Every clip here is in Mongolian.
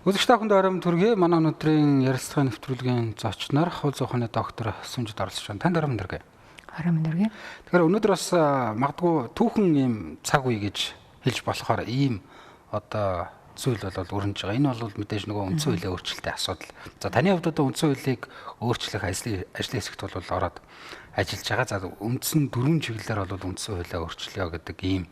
Үзэгч та бүхэнд оройн төргий манай өнөөдрийн ярилцлагын нэвтрүүлгийн зочноор хууль ухааны доктор д.Сүнжид оролцож байна. Танд оройн төргий. Оройн төргий. Тэгэхээр өнөөдөр бас магадгүй түүхэн ийм цаг үе гэж хэлж болохоор ийм одоо зүйл бол өрнөж байгаа. Энэ бол мэдээж нөгөө үндсэн хуулийн өөрчлөлтийн асуудал. За таны хувьд одоо үндсэн хуулийг өөрчлөх ажлын хэсэгт бол ороод ажиллаж байгаа. За үндсэн дөрвөн чиглэлээр бол үндсэн хуулиа өөрчлөё гэдэг ийм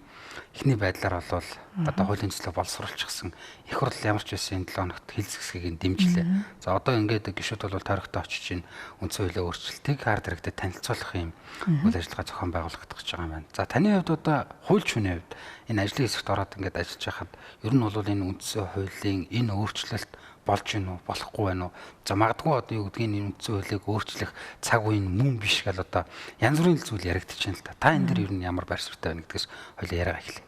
эхний байдлаар бол одоо хуулийн төслөө боловсруулчихсан их хурл ямар ч байсан энэ 7 хоногт хэлцэсгийг дэмжлээ. За одоо ингээд гишүүд бол тойрогтой очиж ин үндсэн хуулийн өөрчлөлтийг хард хэрэгтэд танилцуулах юм үйл ажиллагаа зохион байгуулагдах гэж байгаа юм байна. За таны хувьд одоо хуульч хүний хувьд энэ ажлын хэсэгт ороод ингээд ажиллаж байхад ер нь бол энэ үндсэн хуулийн энэ өөрчлөлт болж гин үү болохгүй байна уу? За магадгүй одоо юу гэдгийг энэ үндсэн хуулийг өөрчлөх цаг үе мөн биш гэл одоо янз бүрийн зүйл яригдчихээн л та. Та энэ дэр ер нь ямар байр суурьтай байна гэдгээс хоёул яриага эхлэе.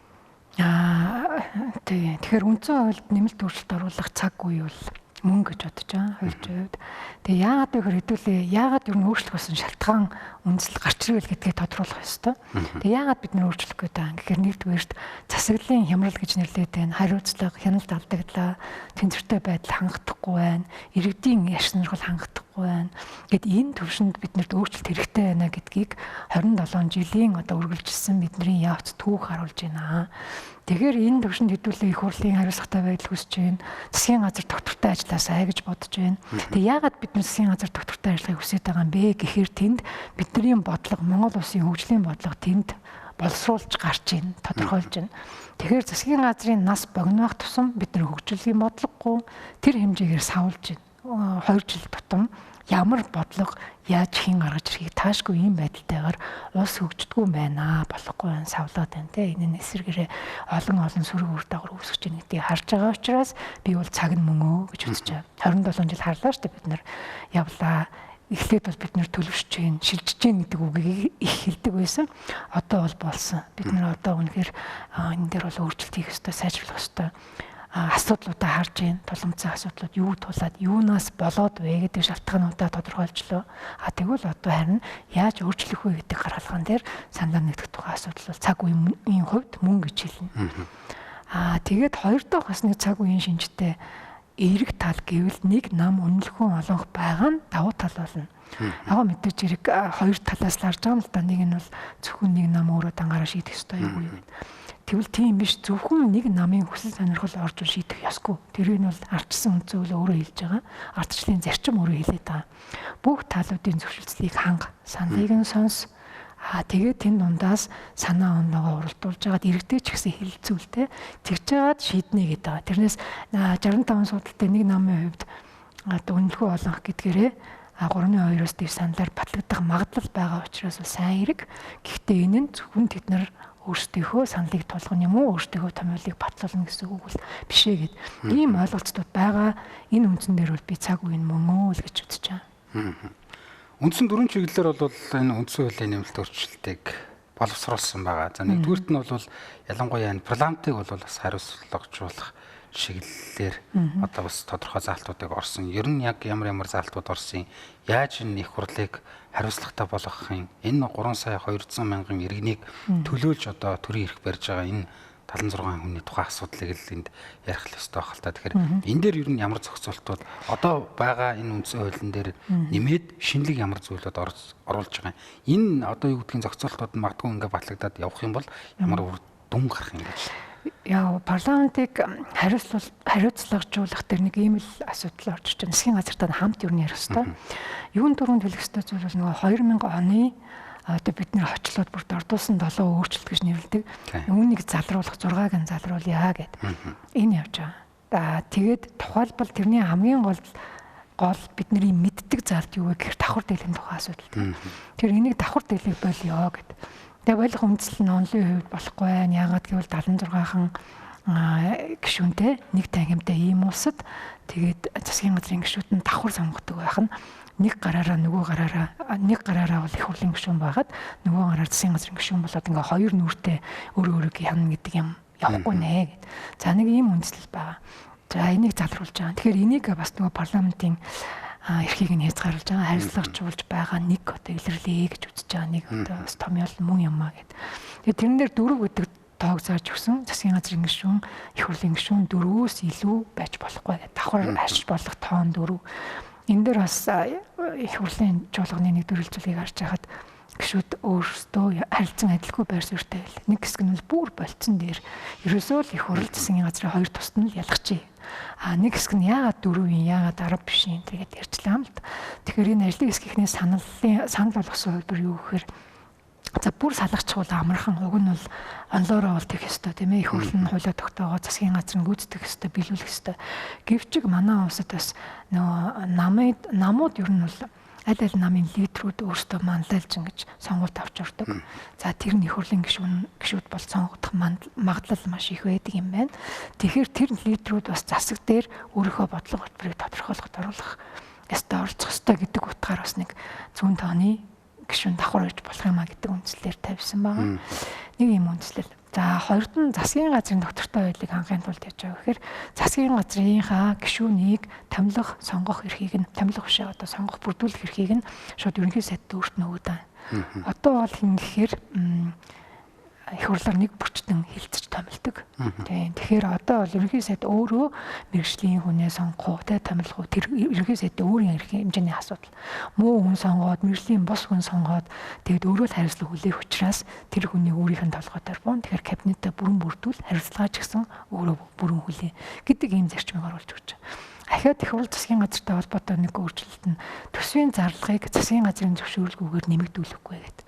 Тэгэхээр үндсэн хуульд нэмэлт өөрчлөлт оруулах цаг үе бол мөнгө гэж бодож байгаа хуульчийн хувьд. Тэгээ яагаад вэ гэхээр хэдүүлээ яагаад ер нь өөрчлөх болсон шалтгаан үндэслэл гарч ирвэл гэдгийг тодруулах ёстой. Тэгээ яагаад бид нэр өөрчлөх гээд байгаа. Тэгэхээр нэгдүгээрт засаглалын хямрал гэж нэрлэдэг энэ хариуцлага, хяналт алдагдлаа, тэнцвэртэй байдал хангахгүй байна. Иргэдийн яш сонирхол хангахгүй байна. Гэт энэ төвшөнд биднэрт өөрчлөлт хэрэгтэй байна гэдгийг 27 жилийн одоо үргэлжилсэн бидний явц түүх харуулж байна. Тэгэхээр энэ төвшөнд хэдүүлээ их хурлын хариуцлагатай байдал хүсэж байна. Засгийн газар доктортой ажилласаа гэж бодож байна. Тэгээ яагаад бид засгийн газар доктортой ажиллахыг хүсэж байгаа юм бэ гэхээр тэнд бидний бодлого, Монгол улсын хөгжлийн бодлого тэнд боловсруулж гарч ийн, тодорхойлж байна. Тэгэхээр засгийн газрын нас богинох тусам бид нар хөгжлийн бодлогогүй тэр хэмжээгээр савлж байна. 2 жил тутам ямар бодлого яаж хийн гаргаж ирэхийг таашгүй ийм байдалтайгаар улс хөгждөггүй байна, болохгүй байна, савлаад байна те. Энэ нь эсрэгээрээ олон сөрөг үр дагавар үүсгэж байгаа гэдгийг харж байгаа учраас би бол цаг нь мөн гэж үзэж байна. 27 жил харлаа шүү дээ бид нар явлаа. Эхлээд бол бид нэр төлөвшөж гин, шилжиж гин гэдэг үгийг их хэлдэг байсан. Одоо бол болсон. Бид нэр одоо үнэхээр энэ дээр бол өөрчлөлт хийх ёстой, сайжруулах ёстой. Асуудлуудаа харж гин, тулгымцсан асуудлууд юу тулаад, юунаас болоод вэ гэдэг шалтгаануудаа тодорхойлжлоо. Тэгвэл одоо харин яаж өөрчлөх вэ гэдэг гаргалгаан дээр санаа нэгдэх тухай асуудал бол цаг үеийн хувьд мөн гэж хэлнэ. Тэгээд хоёр дахь бас нэг цаг үеийн шинжтэй эерэг тал гэвэл нэг нам үнэлэхүүн олонх байгаа нь давуу тал болно. Яг мэдээж эерэг хоёр талаас л харж байгаа юм л да. Нэг нь бол зөвхөн нэг нам өөрөө дангаараа шийдэх ёстой юу юм. Тэгвэл тийм биш, зөвхөн нэг намын хүсэл сонирхол орж шийдэх ёсгүй. Тэр нь бол ардчсан үндсэн хууль өөрөө хэлж байгаа. Ардчлалын зарчим өөрөө хэлээд байгаа. Бүх талуудын зөвшөлтслийг ханга, саналыг нь сонс. Тэгээд энэ дундаас санаа оноогоо уралдуулж байгаад иргэдэг ч гэсэн хилцүүлтэй тэгж жагаад шийднэ гэдэг байгаа. Тэрнээс 65 судалтай нэг намын хувьд үнэлэхүү олонх гэдгээрээ 3.2-оос дээш саналаар батлагдах магадлал байгаа учраас сайн хэрэг. Гэхдээ энэ нь зөвхөн тэд нар өөрсдийнхөө саналыг тулгах юм уу, өөрсдийнхөө томьёолыг батлуулна гэсэн үг бол бишээ гэд. Ийм ойлголцууд байгаа. Энэ үндсэн дээр бол би цаг үеийн мөн л гэж үзэж байгаа. Үндсэн дөрвөн чиглэлээр бол энэ үндсэн хуулийн нэмэлт өөрчлөлтийг боловсруулсан байгаа. За нэгдүгüүрт нь бол ялангуяа энэ парламентыг бол бас хариуцлагажуулах чиглэлээр одоо бас тодорхой заалтуудыг орсон. Ер нь яг ямар заалтууд орсон, яаж энэ их хурлыг хариуцлагатай болгохын энэ 3,200,000 иргэнийг төлөөлж одоо төрийн эрх барьж байгаа энэ 76 хүний тухайн асуудлыг л энд ярих ёстой байх л та. Тэгэхээр энэ дээр ер нь ямар зохицуултууд одоо байгаа энэ үндсэн хуулийн дээр нэмээд шинэлэг ямар зүйлүүд оруулж байгаа юм. Энэ одоо юу гэдгийг зохицуултууд нь магадгүй ингээ батлагдаад явах юм бол ямар дүн гарах юм гэж. Яа, парламентыг хариуцлагажуулах тэр нэг ийм л асуудал орж ирж байна. Засгийн газартаа хамт юу ярих ёстой. Юун дөрөнд хэлэх ёстой зүйл бол нөгөө 2000 оны одоо бид нэр хочлоод бүрд ордуулсан 7 өөрчлөлт гэж нэрлэдэг. Үүнийг залруулах 6-г нь залруулъя гэд. Энэ явж байгаа. Тэгээд тухайлбал тэрний хамгийн гол бидний мэддэг залт юу вэ гэхээр давхар дээлийн тухай асуудал. Тэр энийг давхар дээлийг болио гэд. Тэгээ болох үндэслэл нь онлын хувьд болохгүй байх. Яагаад гэвэл 76хан гишүүнтэй нэг тангимтай ийм улсад тэгээд засгийн газрын гишүүд нь давхар сонгодог байх нь нэг гараараа бол их хурлын гишүүн байгаад нөгөө гараар засгийн газрын гишүүн болоод ингээ хоёр нүртэй өөрөө хянана гэдэг юм явахгүй нэ гэд. За нэг ийм үндэслэл байгаа. За энийг залруулж байгаа. Тэгэхээр энийг бас нөгөө парламентын эрхийг нь хязгааруулж байгаа, харилцагчулж байгаа нэг одоо илэрлэе гэж үзэж байгаа нэг одоо бас томьёол мөн юм аа гэд. Тэгээд тэрэн дээр дөрөв гэдэг тоог зааж өгсөн засгийн газрын гишүүн, их хурлын гишүүн 4-өөс илүү байж болохгүй гэдэг. Давхар ашиж болох тоон 4. Энэ дээр бас их хурлын чуулганы нэг төрөлжүүлгийг харж байхад гишүүд өөрсдөө харилцан адилгүй байр суурьтай байл. Нэг хэсэг нь бүр болцсон дээр ерөөсөө л их хурл засгийн газрын хоёр тусад нь ялгачих. Нэг хэсэг нь яагаад 4-ийн яагаад 10 биш юм тэгээд ярьчлаа юм л да. Тэгэхээр энэ ажлын хэсгийнхний санал болгосон хувьд юу гэхээр за бүр салгачихвал амархан уг нь бол онлоороо бол тех ёстой тийм ээ их хурлын хуулиа тогтоогоо засгийн газрын гүйцэтгэх ёстой биелүүлэх ёстой. Гэвч манай улсад бас нөгөө намууд ер нь бол аль намын лидерүүд өөрсдөө манлайлж ингэж сонгуульд авч ордог. За тэр нь их хурлын гишүүд бол сонгогдох магадлал маш их байдаг юм байна. Тэгэхээр тэр лидерүүд бас засаг дээр өөрийнхөө бодлого хөтөлбөрийг тодорхойлоход оруулах ёстой оролцох ёстой гэдэг утгаар бас нэг зүүн тооны гишүүн давхар байж болох юм а гэдэг үндслээр тавьсан байгаа. Нэг юм үндслэл. За хоёрд нь засгийн газрын доктортой байдлыг хангахын тулд яаж байгаа гэхээр засгийн газрынхаа гишүүнийг томилох, сонгох эрхийг нь томилох бишээ одоо сонгох, бүрдүүлэх эрхийг нь шууд ерөнхий сайдд өөрт нь өгöd байна. Одоо бол хин гэхээр их хурлаар нэг бүрчтэн хилцэж томилдог. Тэгэхээр одоо бол ерөнхий сайд өөрөө мэргэжлийн хүнээ сонгох, томилох уу тэр ерөнхий сайдын өөрийн эрх хэмжээний асуудал. Муу хүн сонгоод, мэргэжлийн бос хүн сонгоод тэгээд өөрөө л хариуцлага хүлээх учраас тэр хүний өөрийнх нь толгойдоор бун. Тэгэхээр кабинетаа бүрэн бүрдүүл хариуцлага ч гэсэн өөрөө бүрэн хүлээн гэдэг ийм зарчмыг оруулж өгч байгаа. Ахиад их хурл засгийн газартай холбоотой нэг өөрчлөлт нь төсвийн зарлагыг засгийн газрын зөвшөөрлгүйгээр нэмэгдүүлэхгүй гэдэг.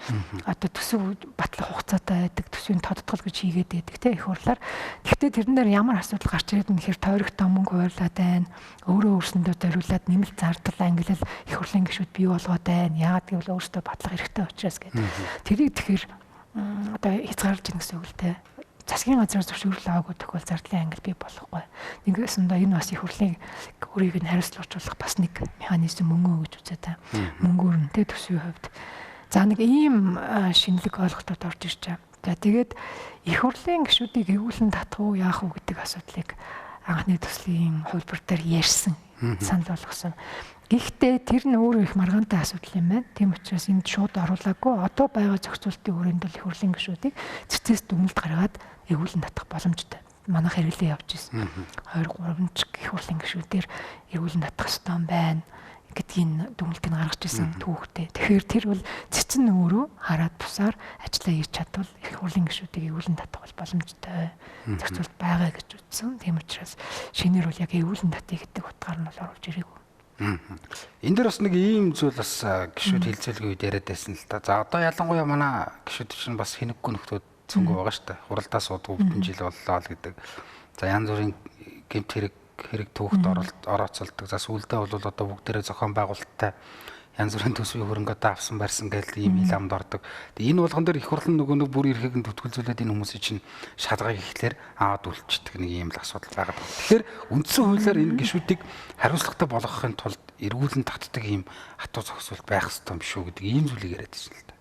Одоо төсөв батлах хугацаатай байдаг, төсвийн тодтгол гэж хийгээд байдаг тийм их хурлаар. Гэхдээ тэрэн дээр ямар асуудал гарч ирээд нэхэр тойрогтой мөнгө хуваарлаад байна. Өөрөө өөрсөндөө зориулаад нэмэлт зардал ангилал их хурлын гишүүд бий болгоод байна. Яагаад гэвэл өөрсдөө батлах хэрэгтэй учраас гэдэг. Тэрийг тэгэхээр одоо хязгаарлаж ийн гэсэн үг л дээ. Засгийн газраас зөвшөөрөл аваагүй тохиол зардлын ангил бий болохгүй. Нэгээс нь энэ бас их хурлын өөрийг нь хариуцлагажуулах бас нэг механизм мөнгө гэж үзээ та. Мөнгөөр нь тэ төсвийн хувьд. За нэг ийм шинэлэг ойлголтууд орж ирж байгаа. За тэгээд их хурлын гишүүдийг эвгүүлэн татах уу яах уу гэдэг асуудлыг анхны төслийн хувилбар дээр ярьсан, санал болгосон. Гэхдээ тэр нь өөрөө их маргаантай асуудал юм байна. Тийм учраас энд шууд оруулаагүй. Одоо байгаа зохицуултын хүрээнд бол их хурлын гишүүдийг цэцээс дүгнэлт гаргаад эвгүүлэн татах боломжтой. Манайх хэрэглээ явж ирсэн. 2-3 ч их хурлын гишүүдээр эвгүүлэн татах ёстой юм байна гэдгийг дүгнэлтийг гаргаж ирсэн түүхтэй. Тэгэхээр тэр бол цэцэн өөрөө хараад бусаар ажиллаа хийж чадвал их хурлын гишүүдийг эвгүүлэн татах бол боломжтой. Зохицуулт байгаа гэж үзсэн. Тийм учраас шинээр бол яг эвгүүлэн татъя гэдэг утгаар нь бол оруулж ирээгүй. Энэ дээр бас нэг ийм зүйл бас гишүүд хилцүүлгийн үед яриад байсан л та. За одоо ялангуяа манай гишүүд чинь бас хинэггүй нөхдүүд цөнгө байгаа шүү дээ. Хуралдаа суудгүй бүтэн жил боллоо л гэдэг. За янз бүрийн гэмт хэрэг түүхт орооцолдог. За сүүлдээ бол одоо бүгдээрээ зохион байгуулалттай янз бүрийн төсвийн хөрөнгө одоо авсан барьсан гэдэг ийм ил амд ордог. Тэгээ энэ болгон дээр их хурлын нөгөө нэг бүр эрхийг нь төтгөлзүүлээд энэ хүмүүсийн чинь шалгыг ихлээр аваад үлчдэг нэг ийм л асуудал байгаа. Тэгэхээр үндсэн хуулиар энэ гишүүдийг хариуцлагатай болгохын тулд эргүүлэн татдаг ийм хатуу зохицуулт байх ёстой юм шүү гэдэг ийм зүйлийг яриад байсан л да.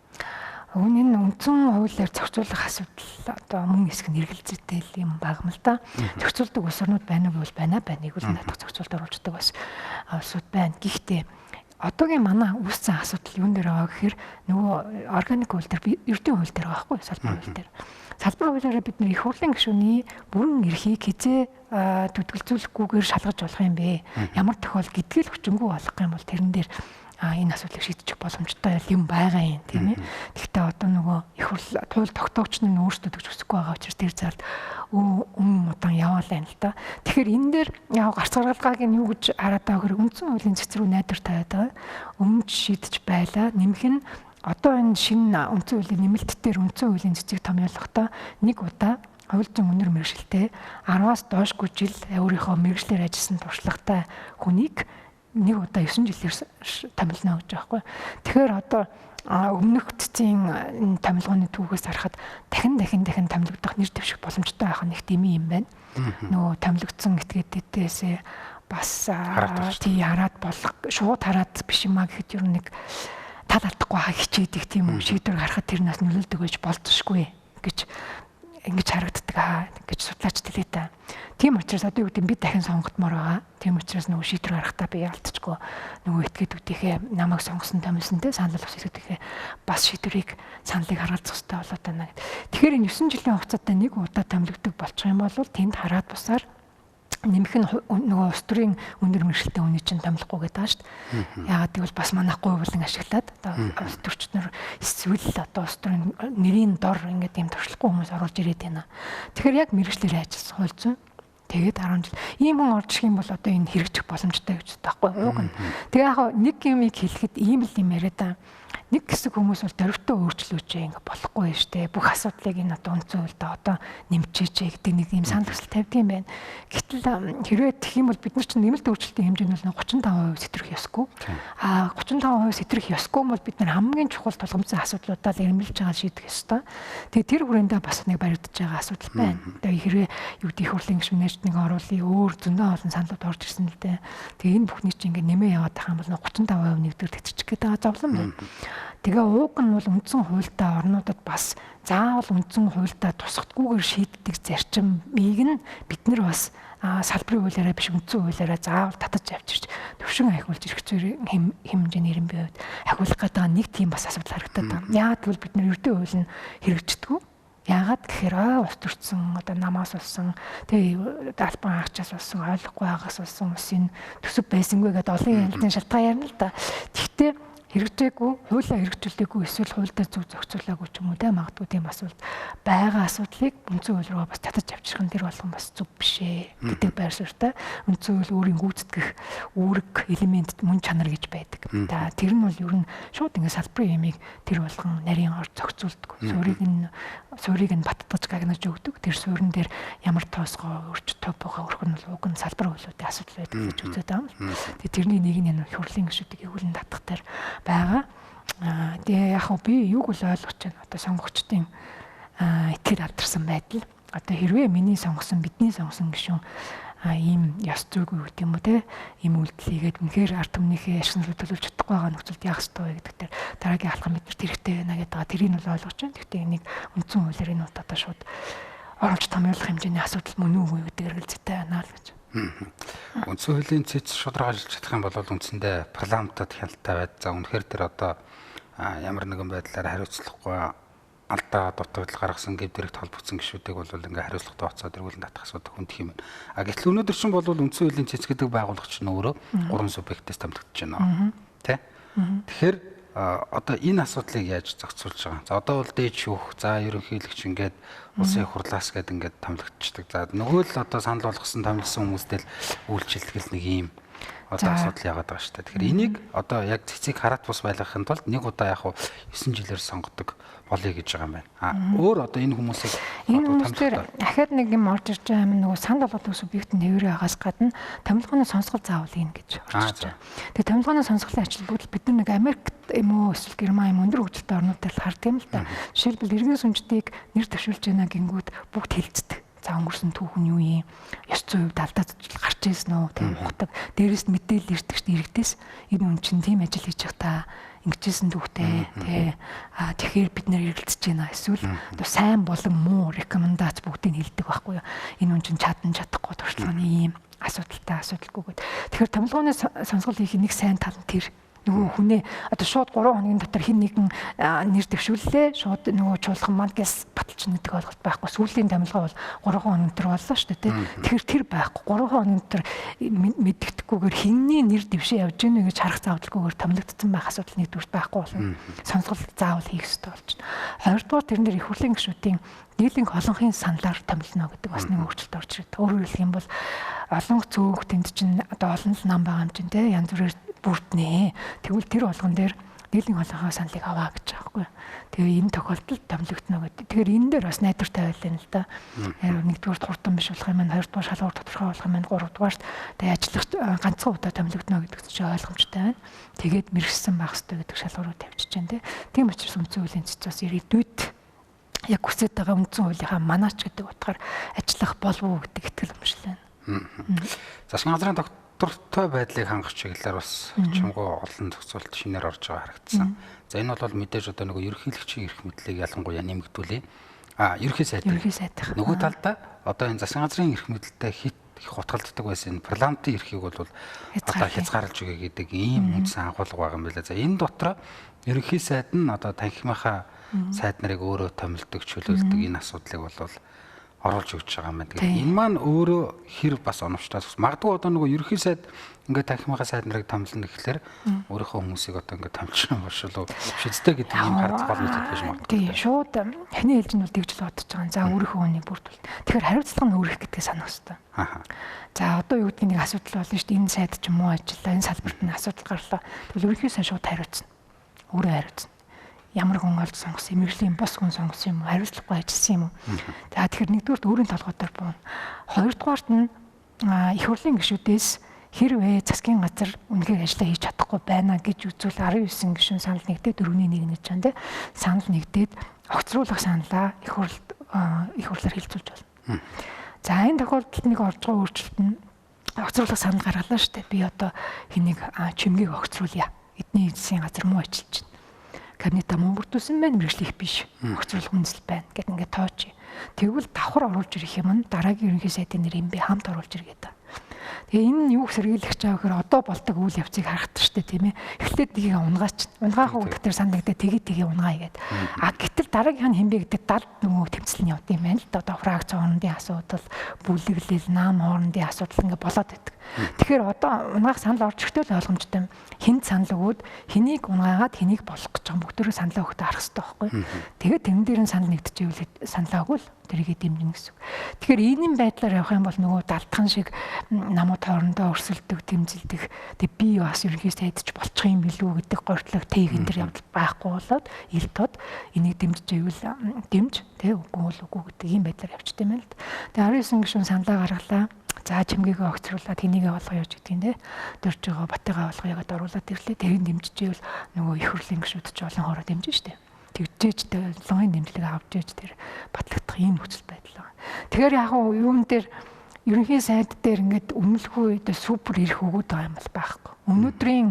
Энэ үндсэн хуулиар зохицуулах асуудал одоо мөн хэсэг нь эргэлзээтэй юм баг юм л да. Зохицуулдаг улс орнууд байна уу гэвэл байна. Эвгүүлэн татах зохицуулт оруулждаг бас улсууд байна. Гэхдээ одоогийн манай үүссэн асуудал юун дээр байгаа гэхээр нөгөө органик хууль дээр эрдэнэ хууль дээр байгаа байхгүй салбар хууль дээр. Салбар хуулиараа бид нэг их хурлын гишүүний бүрэн эрхийг хизээ төтгөлзүүлэхгүйгээр шалгаж болох юм бэ? Ямар тохиол гэдгийг хүчингү болгох юм бол тэрэн дээр энэ асуудлыг шийдчих боломжтой юм байгаа юм тийм ээ. Гэхдээ одоо нөгөө их хурл хууль тогтоогч нь өөрсдөө төгс хүсэхгүй байгаа учраас тэр зарлд удаан яваал байна л да. Тэгэхээр энэ дээр яг гарц гаргалгааг нь юу гэж хараад байгаа хэрэг үндсэн хуулийн цэцэр рүү найдвар тавиад байгаа. Өмнө шийдэж байлаа. Нэмэх нь одоо энэ шинэ үндсэн хуулийн нэмэлт дээр үндсэн хуулийн цэцгийг томьёолохдоо нэг удаа хувилжин өнөр мэргэжилтэй 10-аас доошгүй жил өөрийнхөө мэргэжлэр ажилласан туршлагатай хүнийг нэг удаа 9 жилээр томилно гэж байгаа байхгүй. Тэгэхээр одоо өмнөх цэцгийн томилгооны түүхээс харахад дахин томилогдох нэр дэвших боломжтой байх нь их дэмий юм байна. Нөгөө томилогдсон этгээдээсээ бас тий хараад болох шууд хараад биш юм а гэхэд ер нь нэг тал алдахгүй хаа хичээдэг тийм үү шийдвэр гаргахад тэр нас нөлөөлдөг байж болцсохгүй гэж ингэж харагддаг гэж судлаач хэлээ та. Тийм учраас одоо юу гэдэг би дахин сонгогдмоор байгаа. Тийм учраас нөгөө шийдвэр гаргахтаа би алдчихгүй нөгөө этгээдүүдийнхээ намайг сонгосон томилсонтэй санал авах этгээдийнхээ бас шийдвэрийг саналыг харгалзах хэрэгтэй болоод байна гэдэг. Тэгэхээр энэ 9 жилийн хугацаатай нэг удаа томилогддог болчих юм бол тэнд хараад бусаар нэмэх нь нөгөө улс төрийн өндөр мэргэжилтэй хүний чинь томилохгүй гэдэг байгаа шүү дээ. Яагаад гэвэл бас манайх гуйвлан ашиглаад одоо улс төрчнөр эсвэл одоо улс төрийн нэрийн дор ингээд юм туршлахгүй хүмүүс оруулж ирээд байна. Тэгэхээр яг мэргэжлэрээ ажилласан хууль зүйн тэгээд 10 жил ийм хүн орж ирэх юм бол одоо энэ хэрэгжих боломжтой гэж таахгүй ууг нь. Тэгээ яг нэг юмыг хэлэхэд ийм л юм яриад та. Нэг хэсэг хүмүүс бол дөрвтөө өөрчлөөч ингэ болохгүй шүү дээ. Бүх асуудлыг энэ одоо үндсэн хуульдаа одоо нэмчээч гэдэг нэг юм санал хүсэл тавьдсан байна. Гэтэл хэрвээ тэгэх юм бол бид нар чинь нэмэлт өөрчлөлтийн хэмжээ нь 35% сэтрэх ёсгүй. 35% сэтрэх ёсгүй бол бид нар хамгийн чухал тулгымцсан асуудлуудаа л эрмэлж байгаа шийдэх ёстой. Тэгээ тэр хүрээндээ бас нэг баригдаж байгаа асуудал байна. Тэгээ хэрвээ юу гэх хурлын гишүүнээс нэг оруулъя өөр зөндөө олон саналууд орж ирсэн л дээ. Тэгээ энэ бүхний чинь ингэ нэмээ яваад байгаа юм бол 35% нэгдүгээр тэтчих гээд байгаа зовлон байна. Тэгээ ууг нь бол үндсэн хуультай орнуудад бас заавал үндсэн хуультай тусахдаггүйгээр шийддэг зарчмыг нь бид нар бас салбарын хуулиараа биш үндсэн хуулиараа заавал татаж авчирч төвшин ахиулж ирэх зэрэг хэмжээний ирэмбийн хувьд ахиулах гэдэг нэг тийм бас асуудал харагдаад байна. Яагаад гэвэл бид нар ердөө хууль нь хэрэгждэггүй. Яагаад гэхээр улс төрсөн одоо намаас болсон тэгээ албан хаагчаас болсон ойлгохгүй байгаас болсон үсын төсөв байсангүй гэдэг олон ялзын шалтгаан ярина л да. Гэхдээ хэрэгжээгүй, хуулиа хэрэгжүүлээгүй эсвэл хуульдаа зөв зохицуулаагүй ч юм уу магадгүй тийм асуудал байгаа асуудлыг үндсэн хууль руу бас татаж авчрах нь тэр болгон бас зөв биш ээ гэдэг байр суурьтай үндсэн хууль өөрийн гүйцэтгэх үүрэг элемент мөн чанар гэж байдаг. Тэр нь бол ер нь шууд ингэ салбарын ямиг тэр болгон нарийн ор зохицуулдаг. Суурийг нь баттгаж гагнаж өгдөг. Тэр суурин дээр ямар тоосгоо өрч топогоо өрх нь бол уг нь салбар хуулиудын асуудал байдаг гэж үздэг юм. Тэгээ тэрний нэг нь хурлын гишүүдийг өвлөн татах дээр байгаа. Тэгээ яг би юуг бол ойлгож байна. Одоо сонгогчдын итгэр алдарсан байдал. Одоо хэрвээ миний сонгосон, бидний сонгосон гишүүн ийм ёс зүйгүй гэдэг юм уу те ийм үйлдэл хийгээд үнэхээр ард түмнийхээ ашиглалыг төлөвлөж чадахгүй байгаа нөхцөлд яах ёстой вэ гэдэг дээр дараагийн алхам биднэрт хэрэгтэй байна гэдэг. Тэрийг нь бол ойлгож байна. Гэхдээ энийг үндсэн хуулиар энэ удаа шууд оруулж томьёолох хэмжээний асуудал мөн үгүй гэдэг эргэлзээтэй байна л гэж. Үндсэн хуулийн цэц шударгаалж чадах юм бол үндсэндээ парламентод хяналттай байд. За үнэхээр тэр одоо ямар нэгэн байдлаар хариуцлахгүй алдаа дутагдал гаргасан гэвдэрэгт холбогдсон гишүүдийг бол ингээ хариуцлагатай оцоод эргүүлэн татах асуудал хүндэх юм байна. Гэтэл өнөөдөр чинь бол үндсэн хуулийн цэц гэдэг байгууллага чинь өөрөө 3 субъектээс томилогдож байна. Тэ? Тэгэхээр одоо энэ асуудлыг яаж зохицуулж байгаа? За одоо бол дээд шүүх, за ерөнхийлөгч ингээд улсын хурлаас гээд ингээд томилогдчихдаг. За нөгөө л одоо санал болгосон томилсон хүмүүстэй л үйлчлэгэл нэг юм одоо асуудал яагаад байгаа шүү дээ. Тэгэхээр энийг одоо яг цэцгийг хараат бус байлгахын тулд нэг удаа яг 9 жилээр сонгодог болъё гэж байгаа юм байна. Өөр одоо энэ хүмүүсийг томилохоор дахиад нэг юм орж ирж байгаа юм нөгөө санал болгодог субъект нь хэврээ хагас гадна томилгооны сонсгол заавал ийн гэж орж ирж байгаа. Тэгээ томилгооны сонсголын ачлал бид нар нэг Америкт юм уу эсвэл Герман юм өндөр хөгжилтэй орнуудад харах юм л да. Жишээлбэл иргэн сүнждийг нэр дэвшүүлж байна гингүүд бүгд хэлцдэг. За өнгөрсөн түүхэн юу юм? Ёс зүйн хувьд алдаа зүйн гарч ирсэн үү? Тийм ухдаг. Дээрээс мэдээлэл ирдэгч иргэдээс энэ хүн чинь тийм ажил хийж байгаа та ингэжсэн түүхтэй тий. Тэгэхээр бид нэр эргэлзэж байна. Эсвэл одоо сайн болон муу рекомендац бүгдийг хэлдэг байхгүй юу? Энэ хүн чинь чадахгүй туршлагын ийм асуудалтай асуудалгүйгээд. Тэгэхээр томилгооны сонсгол хийх нэг сайн тал нь тэр. Нөгөө хүнээ одоо шууд 3 хоногийн дотор хин нэгэн нэр дэвшүүллээ шууд нөгөө чуулган маань гэс баталчин гэдэг ойлголт байхгүй сүүлийн томилгоо бол 3 хоногийн дотор боллоо шүү дээ. Тэгэхээр тэр байхгүй 3 хоногийн дотор мэддэхгүйгээр хинний нэр дэвшээ явж гэнэ гэж харах заавалгүйгээр томилогдсон байх асуудал нэгдүгээр байхгүй болно. Сонсгол заавал хийх ёстой болж байна. Хоёрдугаар тэрнэр их хурлын гишүүдийн дийлэнх олонхын саналаар томилно гэдэг бас нэг өөрчлөлт орж ирдэг. Өөрөөр хэлэх юм бол олон цөөх тэнд чинь одоо олон л нам байгаа юм чинь те янз бүрээр бүрднэ. Тэгвэл тэр болгон дээр дийлэнх олонхоо саналыг аваа гэж байгаа байхгүй. Тэгээ энэ тохиолдолд томилогдно гэдэг. Тэгэхээр энэ дээр бас найдвартай байлаа л да. Нэгдүгээр хурдан биш болох юм байна, хоёрдугаар шалгуур тодорхой болох юм байна, гуравдугаар тэгээ ажиллах ганцхан удаа томилогдно гэдэг чинь ойлгомжтой байна. Тэгээд мэрэгсэн байх хэрэгтэй гэдэг шалгуурыг тавьчих чинь тийм учраас үндсэн хуулийн цэцээс ирээдүйд яг хүсэж байгаа үндсэн хуулийнхаа манаач гэдэг утгаар ажиллах болов уу гэдэг итгэл өмшлээ. Засгийн газрын доктортой байдлыг хангах чиглэлээр бас чамгүй олон зохицуулт шинээр орж байгаа харагдсан. За энэ бол мэдээж одоо нөгөө ерөнхийлөгчийн эрх мэдлийг ялангуяа нэмэгдүүлээ. Ерөнхий сайд. Ерөнхий сайд. Нөгөө талдаа одоо энэ засгийн газрын эрх мэдэлтэй хит их утгалддаг байсан парламентын эрхийг бол одоо хязгаарлаж өгье гэдэг ийм үндсэн агуулга байгаа юм байна. За энэ дотор ерөнхий сайд нь одоо танхимынхаа сайд нарыг өөрөө томилдог, чөлөөлдөг энэ асуудлыг бол оруулж өгч байгаа юм байна. Тэгэхээр энэ маань өөрөө хэр бас оновчтой. Магадгүй одоо нөгөө ерөнхий сайд ингээд танхимынхаа сайд нарыг томилно гэхлээр өөрийнхөө хүмүүсийг одоо ингээд томилчихсан болшоо шидтэй гэдэг ийм харц гол мэдэд байж магадгүй. Тийм шууд ханы хэлж нь бол тэгж л бодож байгаа. За өөрийнхөө хүнийг бүрдүүл. Тэгэхээр хариуцлага нь өөрөх гэдгийг санах хэрэгтэй. За одоо юу гэдгийг нэг асуудал болно шүү дээ. Энэ сайд ч юм уу ажиллаа, энэ салбарт нь асуудал гарлаа. Тэгвэл ерөнхий сайд шууд хариуцна. Өөрөө хариуцна. Ямар хүн олж сонгосон, мэрэгжлийн бос хүн сонгосон юм уу, хариуцлагагүй ажилласан юм уу. За тэгэхээр нэгдүгээрт өөрийн толгойдоор буuna. Хоёрдугаарт нь их хурлын гишүүдээс хэрвээ засгийн газар үнэхээр ажиллаа хийж чадахгүй байна гэж үзвэл 19 гишүүн санал нэгдээд 4-1 гэж байна те. Санал нэгдээд огцруулах саналаа их хурлаар хэлцүүлж болно. За энэ тохиолдолд нэг орж байгаа өөрчлөлт нь огцруулах санал гаргалаа шүү дээ. Би одоо хэнийг чимгээг огцруулъя. Эдний эдсийн газар муу ажиллаж байна. Кабинетаа муу бүрдүүлсэн байна, мэргэжлэх биш. Огцруулах үндэслэл байна гэд ингээд тооч. Тэгвэл давхар оруулж ирэх юм нь дараагийн ерөнхий сайдын нэр юм бэ хамт оруулж иргээд. Тэгээ энэ нь юу сэргийлэх чаа гэхээр одоо болдог үйл явцыг харахад штэ тийм ээ. Эхлээд нэгийг унгаач. Унгаах үг дээр санд нэгдээ тэгээ унгаая гэд. Гэтэл дараагийнх нь хэмбэ гэдэг далд нөгөө тэмцэл нь явд юм байна л да. Одоо фракц хоорондын асуудал, бүлэглэл, наам хоорондын асуудал ингээд болоод байдаг. Тэгэхээр одоо унгаах санал орж ирэхдээ л ойлгомжтой юм. Хинт санал өгөөд хэнийг унгаагаад хэнийг болох гэж байгаа бүгдөө саналаа өгөхдөө харах хэрэгтэй байхгүй. Тэгээд тэрэн дээр нь санал нэгдэжээвэл саналаа өгвөл тэрийгэ дэмжинэ гэсэн. Тэгэхээр ийм байдлаар явах юм бол нөгөө далтхан шиг намууд хоорондоо өрсөлдөг, тэмцэлдэх тэг би бас ерөнхий сайдч болчих юм билүү гэдэг гортлог тэгэн дээр явдал байхгүй болоод ил тод энийг дэмжижээвэл дэмж тэг үгүй үгүй гэдэг ийм байдлаар явчихдээ юм л да. Тэг 19 гишүүн саналаа гаргалаа. За чимгээгээ огцруулаад хэнийгээ болгоё гэж гэдгийг те дөрж байгаа батыгаа болгоё гэдээ оруулаад ирлээ. Тэрийг дэмжижээвэл нөгөө их хурлын гишүүд ч олон хоороо дэмжин штэ. Тэгжээж лонгийн дэмжлэг авч ээж тэр батлагдах ийм нөхцөл байдал байна. Тэгэхээр яг юун дээр ерөнхий сайд дээр ингээд өмнөлгүй үед супер ирэх өгөөд байгаа юм бол байхгүй. Өнөөдрийн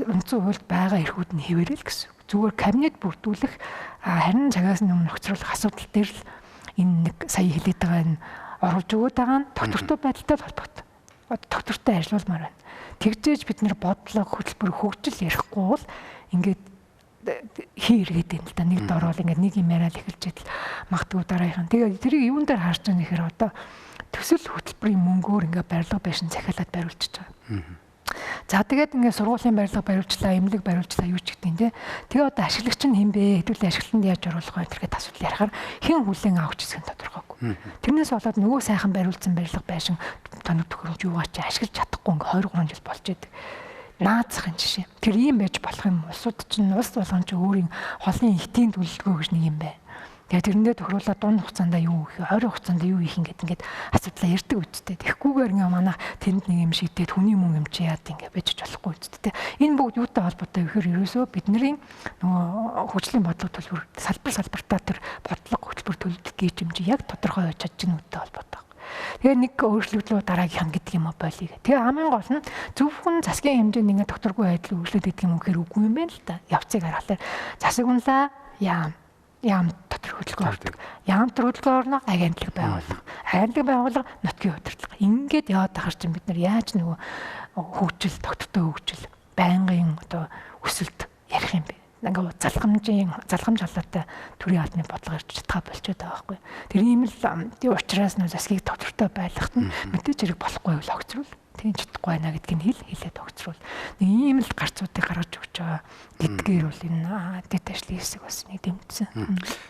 үндсэн хуульд байгаа эрхүүд нь хэвээрэл гэсэн. Зүгээр кабинет бүрдүүлэх харин цагаас өмнө нөхцөлөх асуудал дээр л энэ нэг сая хэлээд байгаа нь оруулж өгөөд байгаа нь доктортой байдалтай холбоотой. Доктортой ажиллаулмаар байна. Тэгжээж бид нэр бодлого хөтөлбөр хөгжил ярихгүй бол ингээд хийргээд юм л да. Нэг дорвол ингээд нэг юм яриад эхэлж идэл магадгүй дараагийнх нь. Тэгээ тэрийг юун дээр харж байгаа нэхэр одоо төсөл хөтөлбөрийн мөнгөөр ингээд барилга байшин захиалаад бариулчихж байгаа. За тэгээд ингээд сургуулийн барилга бариулчлаа, эмнэлэг бариулчлаа юу ч гэдэг юм те. Тэгээ одоо ашиглагч нь хэн бэ? Хэдүүлээ ашиглалтанд яаж оруулах вэ? Тэргээд асуудал ярихаар хэн хүлээн авах гэсэн тодорхойгүй. Тэрнээс болоод нөгөө сайхан бариулсан барилга байшин тоног төхөөрөмж юугаа чи ашиглаж чадахгүй ингээд 2-3 жил болж идэг. Наацхан жишээ. Тэр ийм байж болох юм. Улсууд чинь улс болгон чи өөрийн холны эдийн төлөвлөгөө гэж нэг юм байна. Тэгээ тэрэндээ тохируулаад дунд хугацаанд юу хийх, ойрын хугацаанд юу хийх ингээд асуудлаа ярьдаг үсттэй. Тэгэхгүйгээр ингээ манайх тэнд нэг юм шийдээд хүний мөнгө юмчи яад ингээ байж болохгүй үсттэй. Энэ бүгд юутай холбоотой вэ гэхээр ерөөсөө бидний нөгөө хөгжлийн бодлого төлбөр салбартаа тэр бодлого хөтөлбөр төлөвлөлт гэж юм чи яг тодорхой байж чадж нүдтэй холбоотой. Тэгээ нэг өөрчлөлтөө дараагийнх нь гэдэг юм болиё. Тэгээ хамгийн гол нь зөвхөн засгийн хэмжээнд ингээ докторгүй байдал өөрчлөлт гэдэг юм гэхээр үгүй юм байна л да. Явцыг харахаар засагунлаа яам дотор хөдөлгөөн ордог. Яам дотор хөдөлгөөн орно агентлаг байгууллага. Агентлаг байгууллага нутгийн удирдлага. Ингээд яваад тахаар чинь бид нар яаж нөгөө хөгжил, доктортой хөгжил, байнгын одоо өсөлт ярих юм бэ? Ингээ залхамж халаатай төрийн албаны бодлого ирж чадхаа болчиход байгаа байхгүй. Тэр ийм л тийм учраас нөө засгийг доктортой байлгахт нь мэдээж хэрэг болохгүй бол огцрол. Тийм чадахгүй байна гэдгийг хэлээд огцрол. Нэг ийм л гарцуудыг гаргаж өгч байгаа. Гэдгээр бол энэ дэд ажлын хэсэг бас нэг дэмжсэн.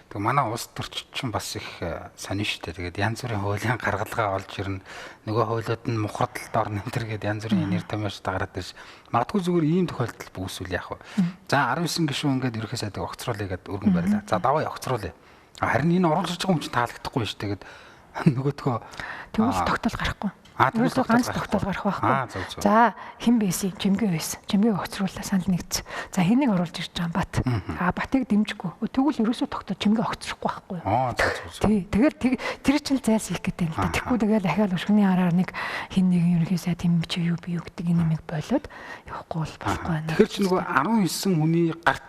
Тэгээ манай улс төрчин бас их сонин шүү дээ. Тэгээд янз бүрийн хуулийн гаргалгаа олж ирнэ. Нөгөө хуулиуд нь мухардалд орно энэ гэдэг янз бүрийн нэр томьёос дагараад ирж. Магадгүй зүгээр ийм тохиолдол үүсвэл яах вэ? За 19 гишүүн ингээд ерөнхий сайдыг огцруулъя гэдэг өргөн барьлаа. За даваа огцруулъя. Харин энэ оруулж байгаа юм чинь таалагдахгүй шүү дээ. Тэгээд нөгөөдгөө тэгвэл тогтоол гарахгүй. Өөрөөр ганц тогтоол гарах байхгүй. За хэн байсан? Чимгээ байсан. Чимгээг огцрууллаа санал нэгдсэн. За хэнийг оруулж ирж байгаа бат. Батыг дэмжихгүй. Тэгвэл ерөөсөө тогтоо чимгээ огцрохгүй байхгүй юу? Тий. Тэгэхээр тэр чинь зайлс хийх гэдэг юм л да. Тэгэхгүй тэгэл ахиал өшгөний хараар нэг хин нэг ерөнхий сайд юм чи юу би юу гэдэг энэ юмыг болоод явахгүй бол болохгүй байна. Тэгэхээр чи нөгөө 19 хүний гарт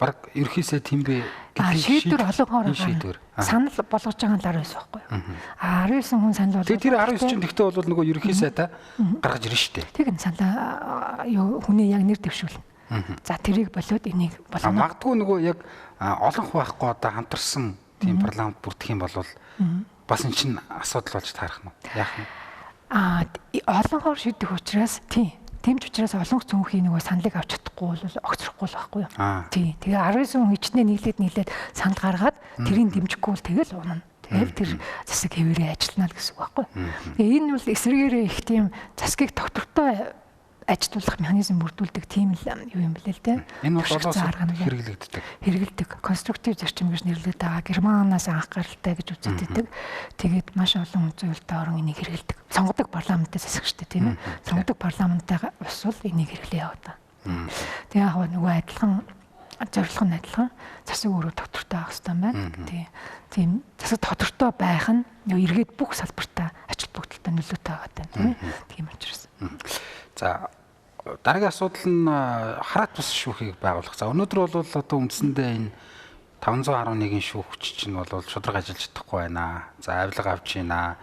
баг ерхийсээ тэмбэ шийдвэр олгохоор санал болгож байгаа нь 19 байхгүй юу? 19 хүн санал болгож. Тэр 19 чинь тэгтээ бол нөгөө ерхийсээ та гаргаж ирнэ шүү дээ. Тэг энэ саналаа хүний яг нэр дэвшүүлнэ. За тэрийг болоод энийг болгоно. Магадгүй нөгөө яг олонх байхгүй одоо хамтарсан тийм парламент бүрдэх юм бол бас эн чинь асуудал болж таарах нь яах нь? Олонхоор шийдэх учраас тэмч учраас олонх цөөнхийн нөгөө саналыг авч чадахгүй бол огцрохгүй л байхгүй юу? Тийм. Тэгээ 19 хүн хичнээн нийлээд санал гаргаад тэрийг дэмжихгүй бол тэгэл унана. Тэгэл тэр засаг хэвээрээ ажиллана л гэсэн үг байхгүй юу? Тэгээ энэ бол эсрэгээрээ их тийм засгийг доктортой ажилуулах механизм бүрдүүлдэг тийм л юу юм бэлээ л дээ. Энэ бол хэрэгэлдэг. Конструктив зарчим гэж нэрлэдэг байгаа. Германаас анх гаралтай гэж үздэг. Тэгээд маш олон үзүүлэлтээ орон энийг хэрэгэлдэг. Сонгодог парламентаас засаг штэ тийм ээ. Сонгодог парламенттай ус бол энийг хэрэглээ яваа. Тэгээ яг нөгөө адилхан зорилго нь адилхан засаг өөрөө доктортой байх хэрэгтэй байна. Тийм засаг доктортой байх нь эргээд бүх салбартаа ач холбогдолтой нөлөөтэй байгаа тийм ээ. Тийм учраас. За дараагийн асуудал нь хараат бус шүүхийг байгуулах. За өнөөдөр бол одоо үндсэндээ энэ 511 шүүгч чинь бол шударга ажиллаж чадахгүй байна. За авилга авч байна.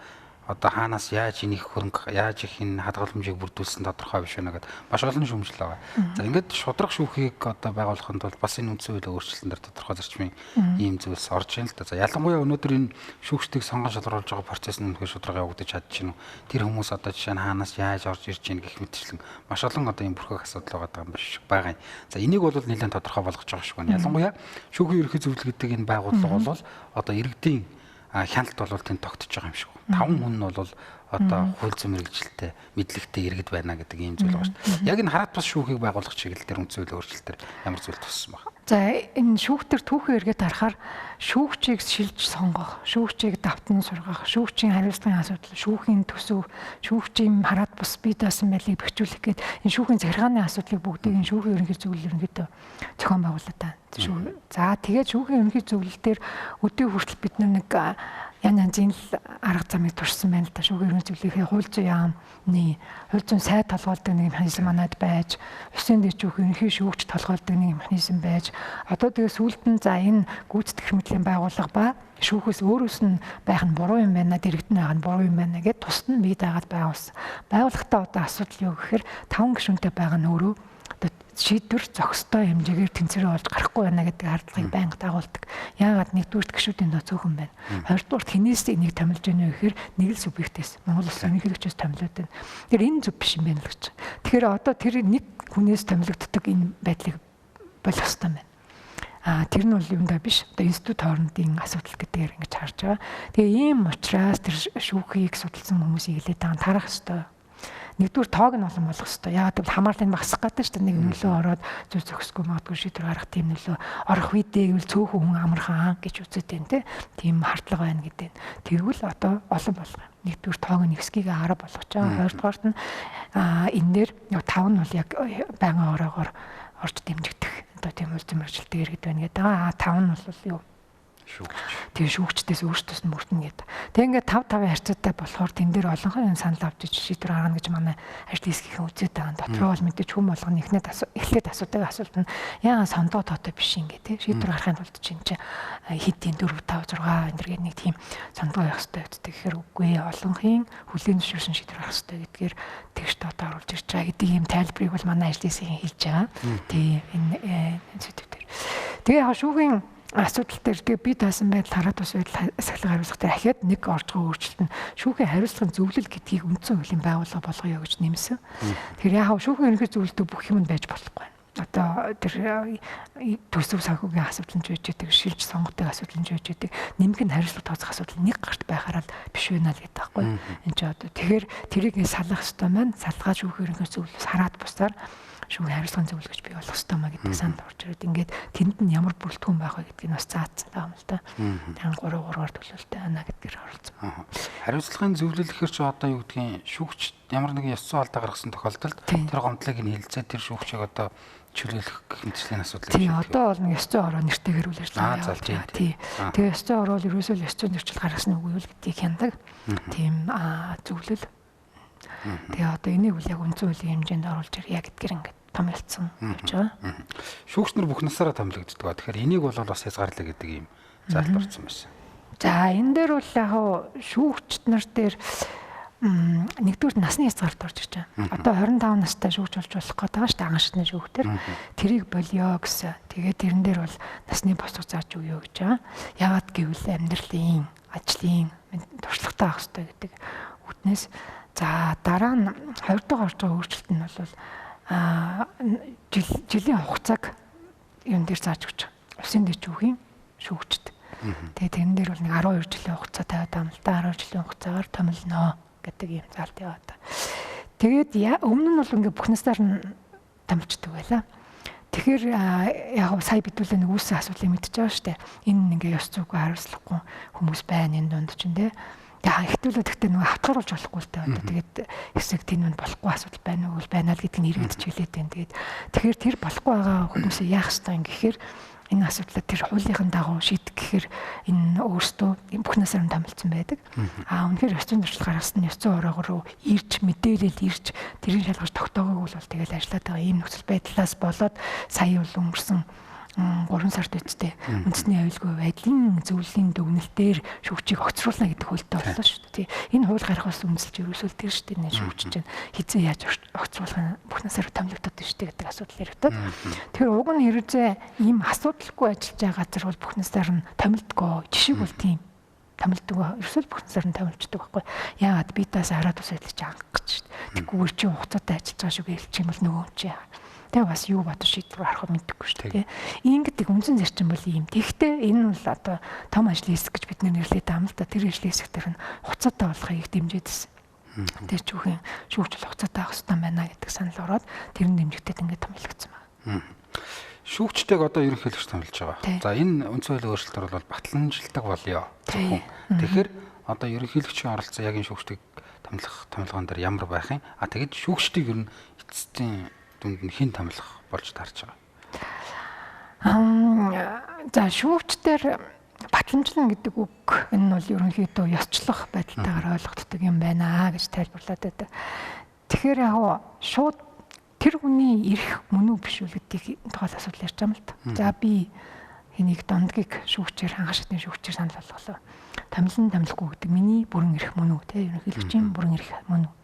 Одоо хаанаас яаж энийг хөрөнгө яаж их энэ хадгаламжийг бүрдүүлсэн тодорхой биш байна гэдэг маш олон шүүмжил байгаа. За ингээд шударга шүүхийг одоо байгуулахын тулд бас энэ үндсэн хуулийн өөрчлөлтөөр тодорхой зарчмын ийм зүйлс орж ийн л да. За ялангуяа өнөөдөр энэ шүүгчдийг сонгон шалгаруулж байгаа процесс нь үнэхээр шударга явагдаж чадчихна уу? Тэр хүмүүс одоо жишээ нь хаанаас яаж орж ирж ийн гэх мэтчлэн маш олон одоо ийм бүрхэг асуудал байгаа юм биш байгаа юм. За энийг бол нэлээд тодорхой болгож байгаа шүү дээ. Ялангуяа шүүхийн ерхий зөвлөл гэдэг энэ байгууллага бол одоо иргэдийн хяналт бол тэнд тогтож байгаа юм шиг. 5 хүн нь бол одоо хууль зүйн мэрэгжилтэй мэдлэгтэй иргэд байна гэдэг ийм зүйл байгаа шүү дээ. Яг энэ хараат бус шүүхийг байгуулах чиглэл дээр үндсэн хуулийн өөрчлөлтөөр ямар зүйл туссан байна? За энэ шүүхтэр түүхэн эргээд харахаар шүүгчийг шилж сонгох, шүүгчийг давтан сургах, шүүгчийн хариуцлагын асуудал, шүүхийн төсөв, шүүгчийн хараат бус бий даасан байдлыг бэхжүүлэх гээд энэ шүүхийн захиргааны асуудлыг бүгдийг энэ шүүхийн ерөнхий зөвлөл ерөнхийдөө зохион байгуулдаг та. За тэгээд шүүхийн ерөнхий зөвлөл дээр өдөө хүртэл бид нэг янзын арга замыг туршсан байна л да. Шүүхийн ерөнхий зөвлөлийн хууль зүйн яамны хууль зүйн сайд толгойлдог нэг механизм манайд байж, Улсын дэд шүүхийн ерөнхий шүүгч толгойлдог нэг механизм байж, одоо тэгээ сүүлд нь за энэ гүйцэтгэх мэдлийн байгууллага ба шүүхээс өөрөөс нь байх нь буруу юм байна, дэрэгдэн байгаа нь буруу юм байна гэдээ тусад нь бий дагаад байгуулсан. Байгууллагатаа одоо асуудал юу гэхээр 5 гишүүнтэй байгаа нь өөрөө шийдвэр зохистой хэмжээгээр тэнцвэрээ олж гарахгүй байна гэдэг хардлагыг байнга дагуулдаг. Яагаад нэгдүгürt гишүүдийн нөө цөөхөн байна. Хоёрдугаарт хинээс энийг томилж байна вэ гэхээр нэг л субъектээс Монгол Улсын ерөнхийлөгчөөс томилоод байна. Тэр энэ зөв биш юм байна л гэж. Тэгэхээр одоо тэр нэг хүнээс томилогддог энэ байдлыг болох хэрэгтэй байна. Тэр нь бол юмдаа биш. Одоо институт хоорондын асуудал гэдгээр ингэж харж байгаа. Тэгээ ийм учраас тэр шүүхийг судалсан хүмүүсийг хэлээд байгаа тарах хэрэгтэй. Нэгдүгээр тоог нь олон болгох хэрэгтэй. Яагаад гэвэл хамаарлыг багасгах гэдэг чинь нэг нөлөө ороод зүг зохисгүй магадгүй шийдвэр гаргах тийм нөлөө орох үедээ гэвэл цөөхөн хүн амархан гэж үзээд байна тийм хардлага байна гэдэг. Тэгвэл одоо олон болгох юм. Нэгдүгээр тоог нь ихсгийг 10 болгож байгаа. Хоёрдугаарт нь энэ дээр 5 нь бол яг байнгын ороогоор орж дэмжигдэх одоо тийм үйл мэргэжилтэй иргэд байна гэдэг. 5 нь бол юу тэгээ шүүгчдээс өөртөөс нь мөрдөн гэдэг. Тэгээ ингээд 5-5 харьцаатай болохоор тэн дээр олонхын санал авч шийдвэр гаргана гэж манай ажил хэсгийнхэн үзээд байгаа. Дотроо бол мэдээж хүм болгоно эхлээд асуудаг асуулт нь яагаад сондоо тоотой биш юм гээ тий шийдвэр гаргахын тулд чинь хэдийн 4 5 6 энэ нэг тийм сондоо явах хэрэгтэй гэдэг. Тэгэхээр үгүй олонхын хүлээн зөвшөөрсөн шийдвэр гаргах хэрэгтэй гэдгээр тэгш тоотой оруулж ирж байгаа гэдэг ийм тайлбарыг бол манай ажил хэсгийнхэн хэлж байгаа. Тий энэ сэдв дээр. Тэгээ шүүхийн асуудал дээр тэгээ бие даасан байдал хараат ус байдал сахилга хариуцлага дээр ахиад нэг орж байгаа өөрчлөлт нь шүүхийн хариуцлагын зөвлөл гэдгийг үндсэн хуулийн байгууллага болгоё гэж нэмсэн. Тэгэхээр яхаа шүүхийн ерөнхий зөвлөлтөд бүх юм байж болохгүй. Одоо тэр төсөв санхүүгийн асуудал нь жийж байдаг, шилж сонгодог асуудал нь жийж байдаг, нэмгэн хариуцлага тооцох асуудал нэг гарт байхаараа биш байна л гэдэг байхгүй. Энд чинь одоо тэгэхээр тэрийг салгах хэрэгтэй маань салгаад шүүхийн ерөнхий зөвлөлөөс хараат бусаар шүүхийн хариуцлагын зөвлөл гэж бий болох хэрэгтэй маа гэдэг санал орж ирээд ингээд тэнд нь ямар бүрэлдэхүүн байх вэ гэдгийг бас заасан байгаа юм л та. Тэгэн 3-3-аар төлөвлөлттэй байна гэдгээр оролцсон. Хариуцлагын зөвлөл гэхэр чи одоо юу гэдгийг шүүгч ямар нэгэн ёс зүйн алдаа гаргасан тохиолдолд тэр гомдлыг нь хэлцээ тэр шүүгчийг одоо чөлөөлөх хэмжээний асуудал. Тийм одоо бол нэг ёс зүйн ороо нэртэйгээр үйл ажиллагаа явуулж байгаа. Тийм. Тэгээ ёс зүйн ороо бол ерөөсөө ёс зүйн зөрчил гаргасан үгүй юу гэдгийг хяндаг. Тийм зөвлөл. Тэгээ одоо энийг үл яг үндсэн хуулийн хэмжээнд оруулж ирья гэдгээр ингээд томилсон гэж байгаа. Шүүгч нар бүх насаараа томилогддог. Тэгэхээр энийг бол бас хязгаарлаа гэдэг юм зайлт орсон байсан. За энэ дээр бол яг шүүгч нар дээр нэгдүгээр насны хязгаарт орж ирж байгаа. Одоо 25 настай шүүгч болж болох гэдэг байгаа шүү дээ анхан шатны шүүгтэр. Тэрийг болио гэсэн. Тэгээд тэрэн дээр бол насны босго зааж өгөө гэж байгаа. Яагаад гэвэл амьдралын ажлын туршлагатай авах хэрэгтэй гэдэг үтнээс за дараа нь 20 дахь орж байгаа өөрчлөлт нь бол жилийн хугацааг юм дээр зааж өгч байгаа. Усын дэжүүхийн шүүгчд. Тэгээд тэрэн дээр бол нэг 12 жилийн хугацаа тавиад байгаа юм л да. 12 жилийн хугацаагаар томилно гэдэг юм заалт яваад. Тэгээд өмнө нь бол ингээ бүх насаар нь томилчдаг байлаа. Тэгэхээр яг сая бидүүлээ нэг үүссэн асуудлыг мэдчихэж байгаа шүү дээ. Энэ ингээ ёс зүйгүй хариуцлагагүй хүмүүс байна энэ дунд чинь те. Тэгээ хэвтүүлээ гэхдээ нөгөө хатгаруулж болохгүй л таа. Тэгээд хэсэг тийм нь болохгүй асуудал байна уу байна л гэдгийг нэрвэдэж хэлээд байна. Тэгээд тэгэхээр тэр болохгүй байгаа хүмүүсээ яах ёстой юм гэхээр энэ асуудлаа тэр хуулийнхын дагуу шийдэх гэхээр энэ өөрсдөө бүх насаар нь томилсон байдаг. Үнэхээр ёс зүйн туршлага гаргасан ёс зүйн оройгоо руу ирж мэдээлэл ирж тэрийг шалгаж тогтоогоогүй бол тэгэл ажиллаад байгаа ийм нөхцөл байдлаас болоод сая бол өнгөрсөн 3 сард үсттэй үндэсний аюулгүй байдлын зөвлөлийн дүгнэлтээр шүүгчийг огцруулна гэдэг хуультай боллоо шүү дээ. Энэ хууль гаргахаас үндэслэж ерөөсөө тэр шүү дээ шүүгч чинь хизээ яаж огцруулах бүх насаар томилогдоод шүү дээ гэдэг асуудал яригдаад. Тэгэхээр уг нь хэрэгцээ ийм асуудалгүй ажиллаж байгаа газар бол бүх насаар нь томилдгоо. Жишээ бол тийм томилдог. Ерөөсөө бүх насаар нь томилждаг байхгүй. Яагаад би таас хараад ус ажиллаж анх гэж шүү дээ. Тэгвэр чи хугацаатай ажиллаж байгаа шүү гэлчих юм бол нөгөө чи тэг бас юу бодож шийдвэр гаргах мэдэхгүй шүү дээ. Ингээд үнсэн зарчим бол ийм. Тэгвэл энэ бол одоо том ажлын хэсэг гэж бид нэрлэдэг юм л да. Тэр ажлын хэсэгтэр нь хуцаатай болохыг дэмжижсэн. Тэр чүүхийн шүүгч бол хуцаатай авах хэрэгтэй байна гэдэг санал ороод тэр нь дэмжигдээд ингээд томилогдсон байна. Шүүгчтэйг одоо ерөнхийлөгч томилж байгаа. За энэ үндсэн хуулийн өөрчлөлтөөр бол батламжилдаг болёо. Тэгэхээр одоо ерөнхийлөгчийн оролцоо яг энэ шүүгчтэйг томилгоон дээр ямар байх юм? Тэгэд шүүгчдийг ер нь эцэстийн дүнд нь хэн томилох болж таарч байгаа. За шүүгчдэр батламжлан гэдэг үг энэ бол ерөнхийдөө ёсчлох байдалтайгаар ойлгогддог юм байна гэж тайлбарлаад байдаг. Тэгэхээр яг шууд тэр хүний эрх мөн үү биш үү гэдгийг тухайн асуудал ярьж байгаа юм л та. За би энийг дондгийг шүүгчээр анхан шатны шүүгчээр санал болголоо. Томилохгүй гэдэг миний бүрэн эрх мөн үү те ерөнхийлөгчийн бүрэн эрх мөн үү.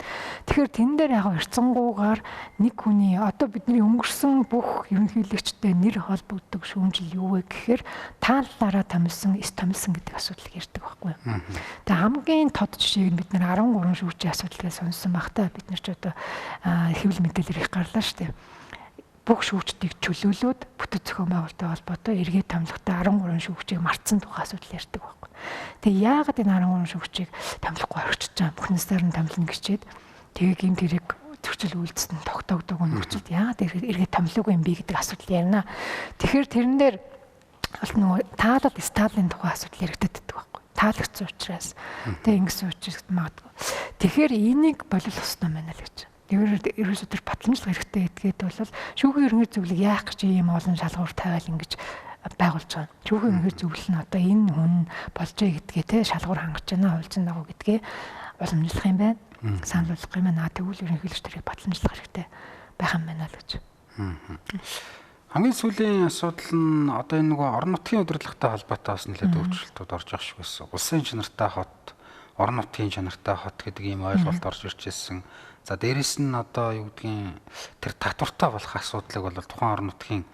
Тэгэхээр тэн дээр яг эрцэнгуугаар нэг хүний одоо бидний өнгөрсөн бүх ерөнхийлөгчтэй нэр холбогддог шүүмжил юу вэ гэхээр тааллаараа томилсон гэдэг асуудлыг ярьдаг байхгүй юу. Тэгээ хамгийн тод жишээг нь бид нэр 13 шүүгчийн асуудлыг сонссон баг та бид нар ч одоо хэвлэл мэдээлэл их гарлаа шүү дээ. Бүх шүүгчдийг чөлөөлөөд бүтэц зохион байгуулалттай холбоотой эргээд томилохтой 13 шүүгчийг мартсан тухай асуудал ярьдаг байхгүй. Тэгээ яагаад энэ 13 шүүгчийг томилохгүй орчиж байгаа бүх насаар нь томилно гэчээд тэгээ гин тэрэг зөрчил үйлдэлсэн тогтоогдог нөхцөлд яагаад эргээд томилоогүй юм бэ гэдэг асуудал ярина. Тэгэхээр тэрэн дээр бол нөгөө таалал сталин тухай асуудал яригддаг байхгүй. Таалагдсан учраас тэгээ ингэсэн учраас магадгүй. Тэгэхээр энийг боловсрох хэрэгтэй байна л гэж. Тэгэхээр ерөөсөө тэр батламжлах хэрэгтэй гэдгээд бол шүүхийн ерөнхий зөвлөг яах гэж ийм олон шалгуур тавиал ингэж байгуулж байгаа. Шүүхийн ерөнхий зөвлөл нь одоо энэ хүн болжээ гэдгээ те шалгуур хангаж байна хуульцсан дагуу гэдгээ уламжлах юм байна. Сануулгах юм байна. Тэгвэл ерөнхийлөгч тэрийг батламжлах хэрэгтэй байх юм байна л гэж. Хамгийн сүүлийн асуудал нь одоо энэ нөгөө орон нутгийн удирдлагатай холбоотой бас нэлээд өөрчлөлтүүд орж байгаа шүү гэсэн. Улсын чанартай хот, орон нутгийн чанартай хот гэдэг ийм ойлголт орж ирж ирсэн. За дээрэс нь одоо юу гэдгийг тэр татвартай болох асуудлыг бол тухайн орон нутгийн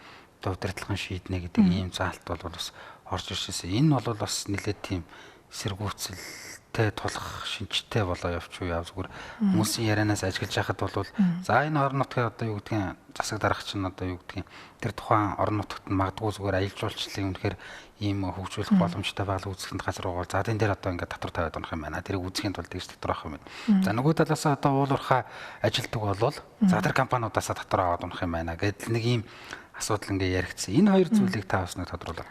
удирдлагын шийднэ гэдэг ийм заалт бол бас орж ирсэн. Энэ бол бас нэлээд тийм эсэргүүцэлтэй тулах шинжтэй болоо явчих уу яав зүгээр хүмүүсийн ярианаас ажиглаж яхад бол за энэ орон нутгийн одоо юу гэдгийг засаг дарагч нь одоо юу гэдгийг тэр тухайн орон нутагт магадгүй зүгээр аялал жуулчлалын үнэхээр ийм хөгжүүлэх боломжтой байгаль үүсгэхэд газар байгаа. За энэ дээр одоо ингээд татвар тавиад унах юм байна. Тэрийг үүсгэхийн тулд тэгж татвар авах юм байна. За нөгөө талаас одоо уулуурхаа ажилтдаг болвол за тэр компаниудаас татвар аваад унах юм байна гэдэг нэг ийм асуудал ингээд яригдсан. Энэ хоёр зүйлийг та бас нэг тодруулаад.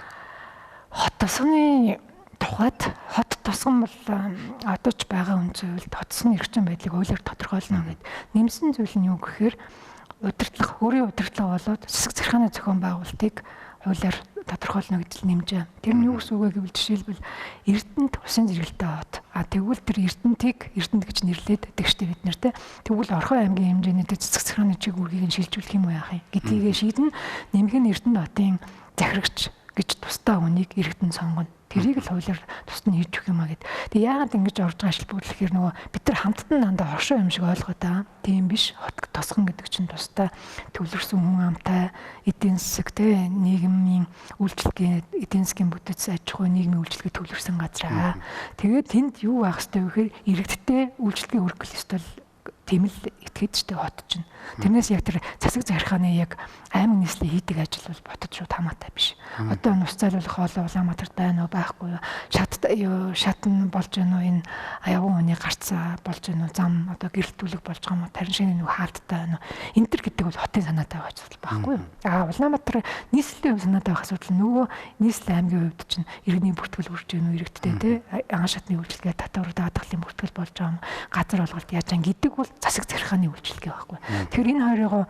Хот тосгоны тухайд хот тосгон бол одоо ч байгаа үндсэн хууль хот тосгоны эрхчин байдлыг хуулиар тодорхойлно гэдэг. Нэмсэн зүйл нь юу гэхээр удирдлага, өөрийн удирдлага болоод засаг захиргааны зохион байгуулалтыг хуулиар тодорхойлно гэж нэмж байгаа. Тэр нь юу гэсэн үг вэ гэвэл жишээлбэл Эрдэнэт усын зэрэгэлтэй хот. Тэгвэл тэр Эрдэнэт гэж нэрлээд байдаг штеп бид нар те. Тэгвэл Орхон аймгийн хэмжээний цэцэг захиргааны чиг үүргийг нь шилжүүлэх юм уу яах юм? Гэдгийг шийдэн нэмэх нь Эрдэнэт хотын захирагч гэж тусдаа үнийг иргэдэн сонгоно. Тэрийг л хуулиар тусад нь хийж өгөх юм а гэд. Тэг яагаад ингэж орж байгаа шилбэгдэл гэхээр нөгөө бид нар хамтдан дандаа хоршоо юм шиг ойлгоод байгаа. Тийм биш. Хот тосгон гэдэг чинь тусдаа төвлөрсөн хүн амтай эдийн засаг те нийгмийн үйлчлэгээ эдийн засгийн бүтэц аж ахуй нийгмийн үйлчлэгээ төвлөрсөн газар аа. Тэгээд тэнд юу байх ёстой вэ гэхээр иргэдтэй үйлчлэгээ өргөх ёстой тийм л итгэж штэ хот чинь. Тэрнээс яг тэр засаг захиргааны яг аймаг нийслэл хийдэг ажил бол ботод шууд хамаатай биш. Одоо нус зайлуулах хоолой Улаанбаатартай нөө байхгүй юу? Шатн болж гэнэ үү энэ аягүй хүний гарцаа болж гэнэ үү? Зам одоо гэрэлтүүлэг болж байгаа юм уу? Тарин шинэ нөө хаалттай байна уу? Энэ төр гэдэг бол хотын санаатай байх асуудал байхгүй юу? Улаанбаатар нийслэлийн санаатай байх асуудал нөгөө нийслэл аймгийн хувьд чинь иргэний бүртгэл үрж гэнэ үү? Иргэдтэй те ан шатны үйлчлэгээ татвар даатгалын бүртгэл болж байгаа юм. Газар олголт яаж ан гэдэг бол засаг захиргааны үйлчлэгээ байхгүй. Тэгэхээр энэ хоёроо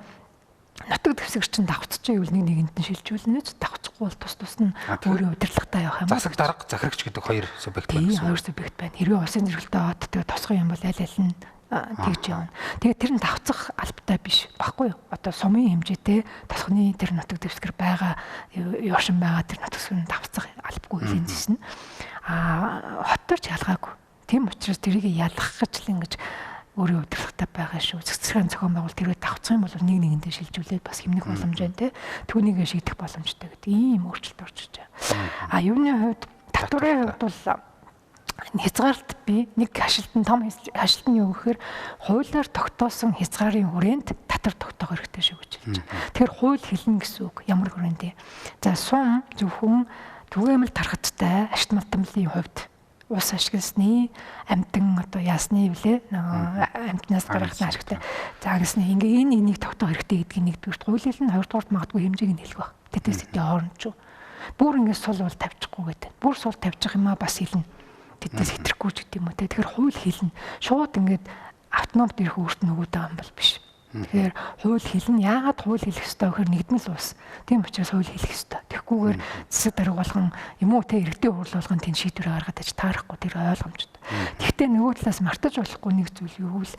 нутаг дэвсгэрчин давхцаж байвал нэгэнд нь шилжүүлнэ. Давхцахгүй бол тус нь өөрөө удирдлагатай явах юм. Засаг дарга захирагч гэдэг хоёр субъект байна. Тийм, хоёр субъект байна. Хэрвээ улсын зэрэгэлтэй хот тэгээ тосгох юм бол аль нь тэгж явна. Тэгээд тэр нь давхцах албатай биш баггүй юу? Одоо сумын хэмжээтэй тосгоны тэр нутаг дэвсгэр байгаа явшин байгаа тэр нутаг дэвсгэрийн давхцах албагүй хэлийн зэс нь хоттор ч ялгаагүй. Тийм учраас тэрийг ялгах гэж л ингэж өөрөө удирдлагатай байгаа шүү. Цэцэрхэн зохион байгуул тэргээ давхцах юм бол нэг нэгэндээ шилжүүлээд бас хэмнэх боломж байна те. Түүнийг шийдэх боломжтой гэдэг ийм өөрчлөлт орж иж байгаа. Юуны хувьд татварын хувьд бол хязгаарт би нэг хашилтан том хашилт нь юу гэхээр хуулиар тогтоосон хязгаарын хүрээнд татвар тогтоох хэрэгтэй шүү гэж хэлж байгаа. Тэгэхээр хууль хэлнэ гэсэн үг ямар хүрээнд. За сум зөвхөн түгээмэл тархацтай ашигт малтамлын хувьд ус ашигласны амтан одоо яасны вүлээ нөгөө амтнаас гаргасан ашигтай. За гэсэн ингээ энийг тогтоох хэрэгтэй гэдгийг нэгдүгürt хуулийг нь хоёрдугаарт магадгүй хэмжээг нь хэлэх баг. Тэдээс хэдийн хооронд ч. Бүр ингээ сул бол тавьчихгүй гэдэг. Бүр сул тавьчих юм а бас хэлнэ. Тэдээс хэтрэхгүй ч гэдэг юм уу те. Тэгэхээр хууль хэлнэ. Шууд ингээд автономт ирэх өөрт нь өгöd байгаа юм бол биш. Тэгэхээр хууль хэлнэ. Яагаад хууль хэлэх ёстой гэхээр нэгдмэл ус. Тийм учраас хууль хэлэх ёстой. Тэгэхгүйгээр засаг дарга болгон юм уу те иргэдийн хурл болгон тэнд шийдвэр гаргаад аж таарахгүй тэр ойлгомжтой. Гэхдээ нөгөө талаас мартаж болохгүй нэг зүйл юу вэ?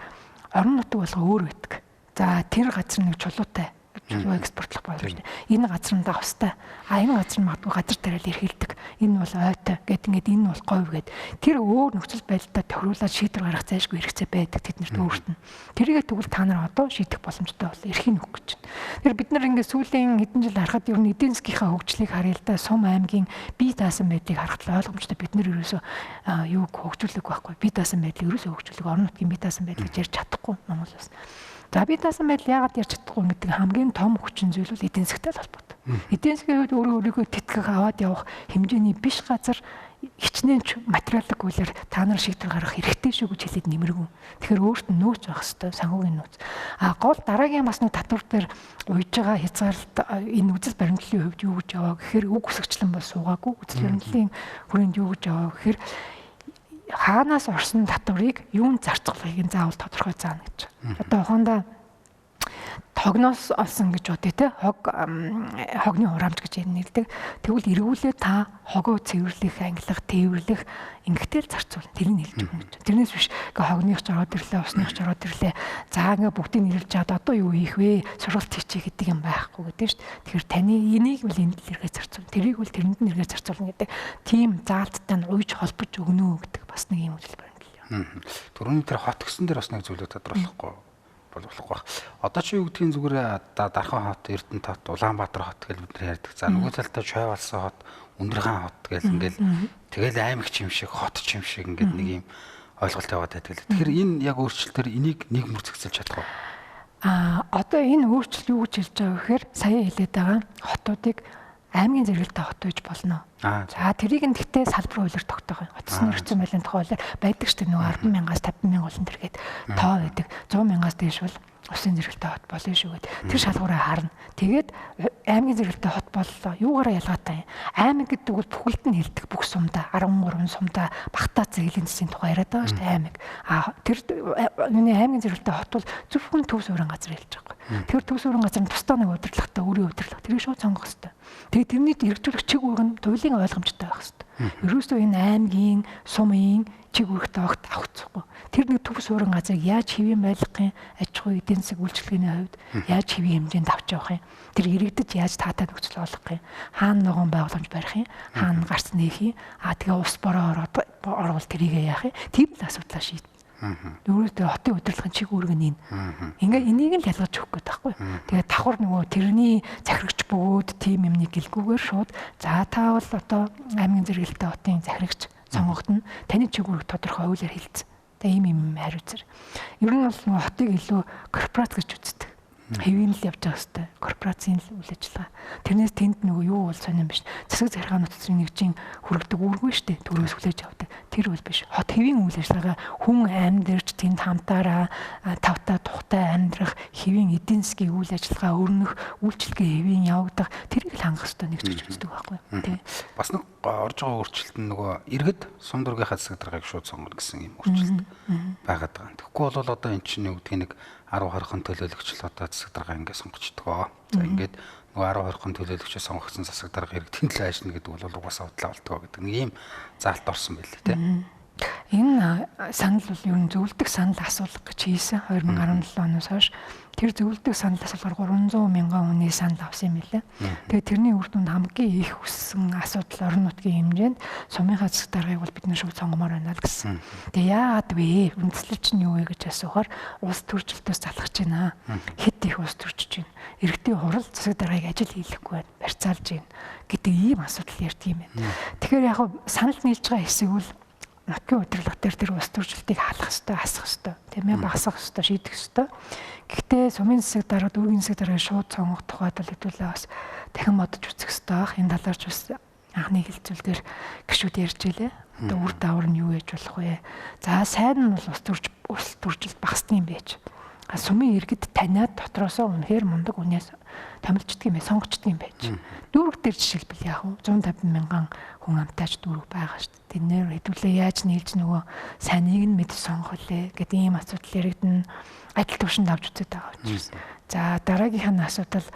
Орон нутаг болго өөр байдаг. За тэр газар нэг чулуутай чулуу экспортлох боломжтой. Энэ газар нь давстай. Энэ газар нь магадгүй газар тариал эрхэлдэг. Энэ бол ойтой гэд ингээд энэ бол говь гэд. Тэр өөр нөхцөл байдалтай тохируулаад шийдвэр гаргах зайлшгүй хэрэгцээ байдаг тэднэрт өөрт нь. Тэрийгээ тэгвэл та нар одоо шийдэх боломжтой бол эрхийг өгөх гэж байна. Тэгэхээр бид нар ингээд сүүлийн хэдэн жил харахад ер нь эдийн засгийнхаа хөгжлийг харъя л да. Сум аймгийн бие даасан байдлыг харахад ойлгомжтой бид нар ерөөсөө юуг хөгжүүлэх байхгүй. Бие даасан байдлыг ерөөсөө хөгжүүлэх орон нутгийн бие даасан байдлыг ярьж чадахгүй Монгол улс. За бие даасан байдал яагаад ярьж чадахгүй гэдэг хамгийн том хүчин зүйл бол эдийн засгтай холбоотой. Эдийн засгийн хувьд өөрийгөө тэтгэх аваад явах хэмжээний биш газар хичнээн ч материалын хуулиар та нар шийдвэр гаргах хэрэгтэй шүү гэж хэлээд нэмэргүй. Тэгэхээр өөрт нь нөөц байх хэвээр санхүүгийн нөөц. Гол дараагийн бас нэг татвар дээр уйж байгаа хязгаарлалт энэ үзэл баримтлалын хувьд юу гэж яваа гэхээр үг өсгчлэн бол суугаагүй. Үзэл баримтлалын хүрээнд юу гэж яваа гэхээр хаанаас орсон татварыг юунд зарцуулахыг заавал тодорхой заана гэж. Одоо ухаандаа тогноос олсон гэж бодъё те. Хогны хураамж гэж нэрлэдэг. Тэгвэл эргүүлээ та хогоо цэвэрлэх, ангилах, тээвэрлэх ингэхтэл зарцуулна. Тэрийг хэлж өгнө гэж. Тэрнээс биш ингээ хогных ч ороод ирлээ, усных ч ороод ирлээ. За ингээ бүгдийг нэрлж чад одоо юу хийх вэ? Сургалт хийчих гэдэг юм байхгүй гэдэг шүү дээ. Тэгэхээр таны энийг бол энд л эргээ зарцуулна. Тэрийг бол тэрэнд нь эргээ зарцуулна гэдэг. Тим заалттай нь уйж холбож өгнө гэдэг бас нэг юм үзэл байна. Түрүүний тэр хот гисэн дээр бас нэг зүйлүүд тодорхойлохгүй болохгүй баг. Одоо чи юу гэдгийг зүгээр Дархан хот, Эрдэнэт хот, Улаанбаатар хот гэж бид нар ярьдаг. За нөгөө талдаа Чойвалсан хот, Өндөрхан хот гэж ингээл тэгэл аймагч юм шиг, хот ч юм шиг ингээд нэг юм ойлголт яваад байдаг. Тэгэхээр энэ яг өөрчлөлтөөр энийг нэг мөрцөгсөлж чадах уу? Одоо энэ өөрчлөлт юу гэж хэлж байгаа гэхээр сая хэлээд байгаа хотуудыг аймгийн зэрэгэлтэй хот байж болно. За тэрийг нь гэхдээ салбар хуулиар тогтоох юм. Хотсны эрхцэн байлын тухай хуулиар байдаг шүү дээ. Нөгөө 10,000-аас 50,000 болон тэргээд тоо байдаг. 100,000-аас дээш бол усын зэрэгэлтэй хот болно шүү гэд. Тэр шалгуураа харна. Тэгээд аймгийн зэрэгэлтэй хот боллоо. Юугаараа ялгаатай юм? Аймаг гэдэг бол бүхэлд нь хэлдэг. Бүх сумдаа 13 сумдаа багтаа зэглэлийн засгийн тухай яриад байгаа шүү дээ аймаг. Тэр аймгийн зэрэгэлтэй хот бол зөвхөн төв суурин газар хэлж байгаа. Тэгэхээр төс өрн газар тусдаа нэг удирдлагатай өөрийн удирдлага тэрийг шууд сонгох хэрэгтэй. Тэгээд тэрний хэрэгжүүлэх чиг үүрэг нь туйлын ойлгомжтой байх хэрэгтэй. Ерөөсөө энэ аймгийн, сумын чиг үүрэгтэй огт авахцахгүй. Тэр нэг төс өрн газрыг яаж хэвийн байлгахын, аж ахуй эдийн засаг үйлчлэгээний хувьд яаж хэвийн хэмжээнд авч явах юм. Тэр иргэдэд яаж таатай нөхцөл олгох юм. Хаана ногоон байгууламж барих юм, хаана гарц нээх юм. Тэгээ ус бороо орвол тэрийг яах юм. Тийм л асуудлаа шийд. Өөрөөсөө хотын удирдлагын чиг үүрэг нь энэ. Ингээ энийг л ялгаж өгөх гээд байхгүй. Тэгээд давхар нөгөө тэрний захирагч бөгөөд тийм юмны гэлгүүгээр шууд за та бол одоо аймгийн зэрэгэлдээ хотын захирагч сонгогдно. Таны чиг үүрэг тодорхой хуулиар хэлсэн. Тэгээ ийм хариуцар. Ер нь бол нөгөө хотыг илүү корпорац гэж үздэг. Хэвийн л явж байгаа хэвээр корпорацийн үйл ажиллагаа. Тэрнээс тэнд нөгөө юу бол сонирн биш. Засаг захиргааны нутгийн нэгжийн хүргэдэг үүргүй шүү дээ. Төрөөс хүлээж авдаг. Тэр бол биш. Хот хэвийн үйл ажиллагаа хүн амьдарч тэнд хамтаараа тавтаа тухтай амьдрах хэвийн эдийн засгийн үйл ажиллагаа өрнөх үйлчлэгээ хэвийн явагдах тэрийг л хангах хэвээр нэгж үздэг байхгүй. Тий. Бас нэг орж байгаа өөрчлөлт нь нөгөө иргэд сум дургийнхаа засаг даргаыг шууд сонгоно гэсэн юм өөрчлөлт байгаад байгаа. Тэгэхгүй бол одоо эн чинь юу гэдгийг нэг 10-20хан төлөөлөгч л одоо засаг дарга ингэ сонгочдгоо. За ингээд нөгөө 10-20хан төлөөлөгчөө сонгогдсон засаг дарга иргэдийн төлөө ажиллана гэдэг бол угаасаа удлаа болтгоо гэдэг нэг ийм заалт орсон байл л тийм. Энэ санал бол ер нь зөвлөдөг санал асуулга гэж хийсэн 2017 оноос хойш. Тэр зөвлөдөг санал асуулгаар 300 мянган хүний санал авсан юм билээ. Тэгээд тэрний үр дүнд хамгийн их өссөн асуудал орон нутгийн хэмжээнд сумынхаа засаг даргаыг бол бид нэр шууд сонгомоор байна л гэсэн. Тэгээд яагаад вэ? Үндслэл чинь юу вэ гэж асуухаар улс төрчлөлтөөс залхаж байна. Хэд их улс төрчж байна. Иргэдийн хурал засаг даргаыг ажил хийлэхгүй байна. Барьцаалж байна гэдэг ийм асуудал ярьдаг юм байна. Тэгэхээр яг санал нийлж байгаа хэсэг бол нутгийн удирдлага дээр тэр улс төрчлөлтийг халах хэвээр, хасах хэвээр, тийм ээ, багасгах хэвээр, шийдэх хэвээр. Гэхдээ сумын засаг дарга, дүүргийн засаг даргаыг шууд сонгох тухайд бол хэдүүлээ бас дахин бодож үзэх хэвээр байх. Энэ талаар ч бас анхны хэлцүүлгээр гişүүд ярьж илээ. Одоо үр даавар нь юу ээж болох вэ? За сайн нь бол улс төрчлөлт багасны юм байж. Сумын иргэд таниад дотроосоо үнэхээр мундаг үнээс томилждаг юм бэ, сонгочдөг юм байж. Дүүрэг дээр жишээлбэл яг 150 мянган хүн амтаач дүүрэг байгаа шүү дээ. Тэднэр хэдүүлээ яаж нийлж нөгөө сайныг нь мэдж сонгох вэ гэдэг ийм асуудал яригдана. Адил төвшөнд авч үзээд байгаа учраас. За дараагийнх нь асуудал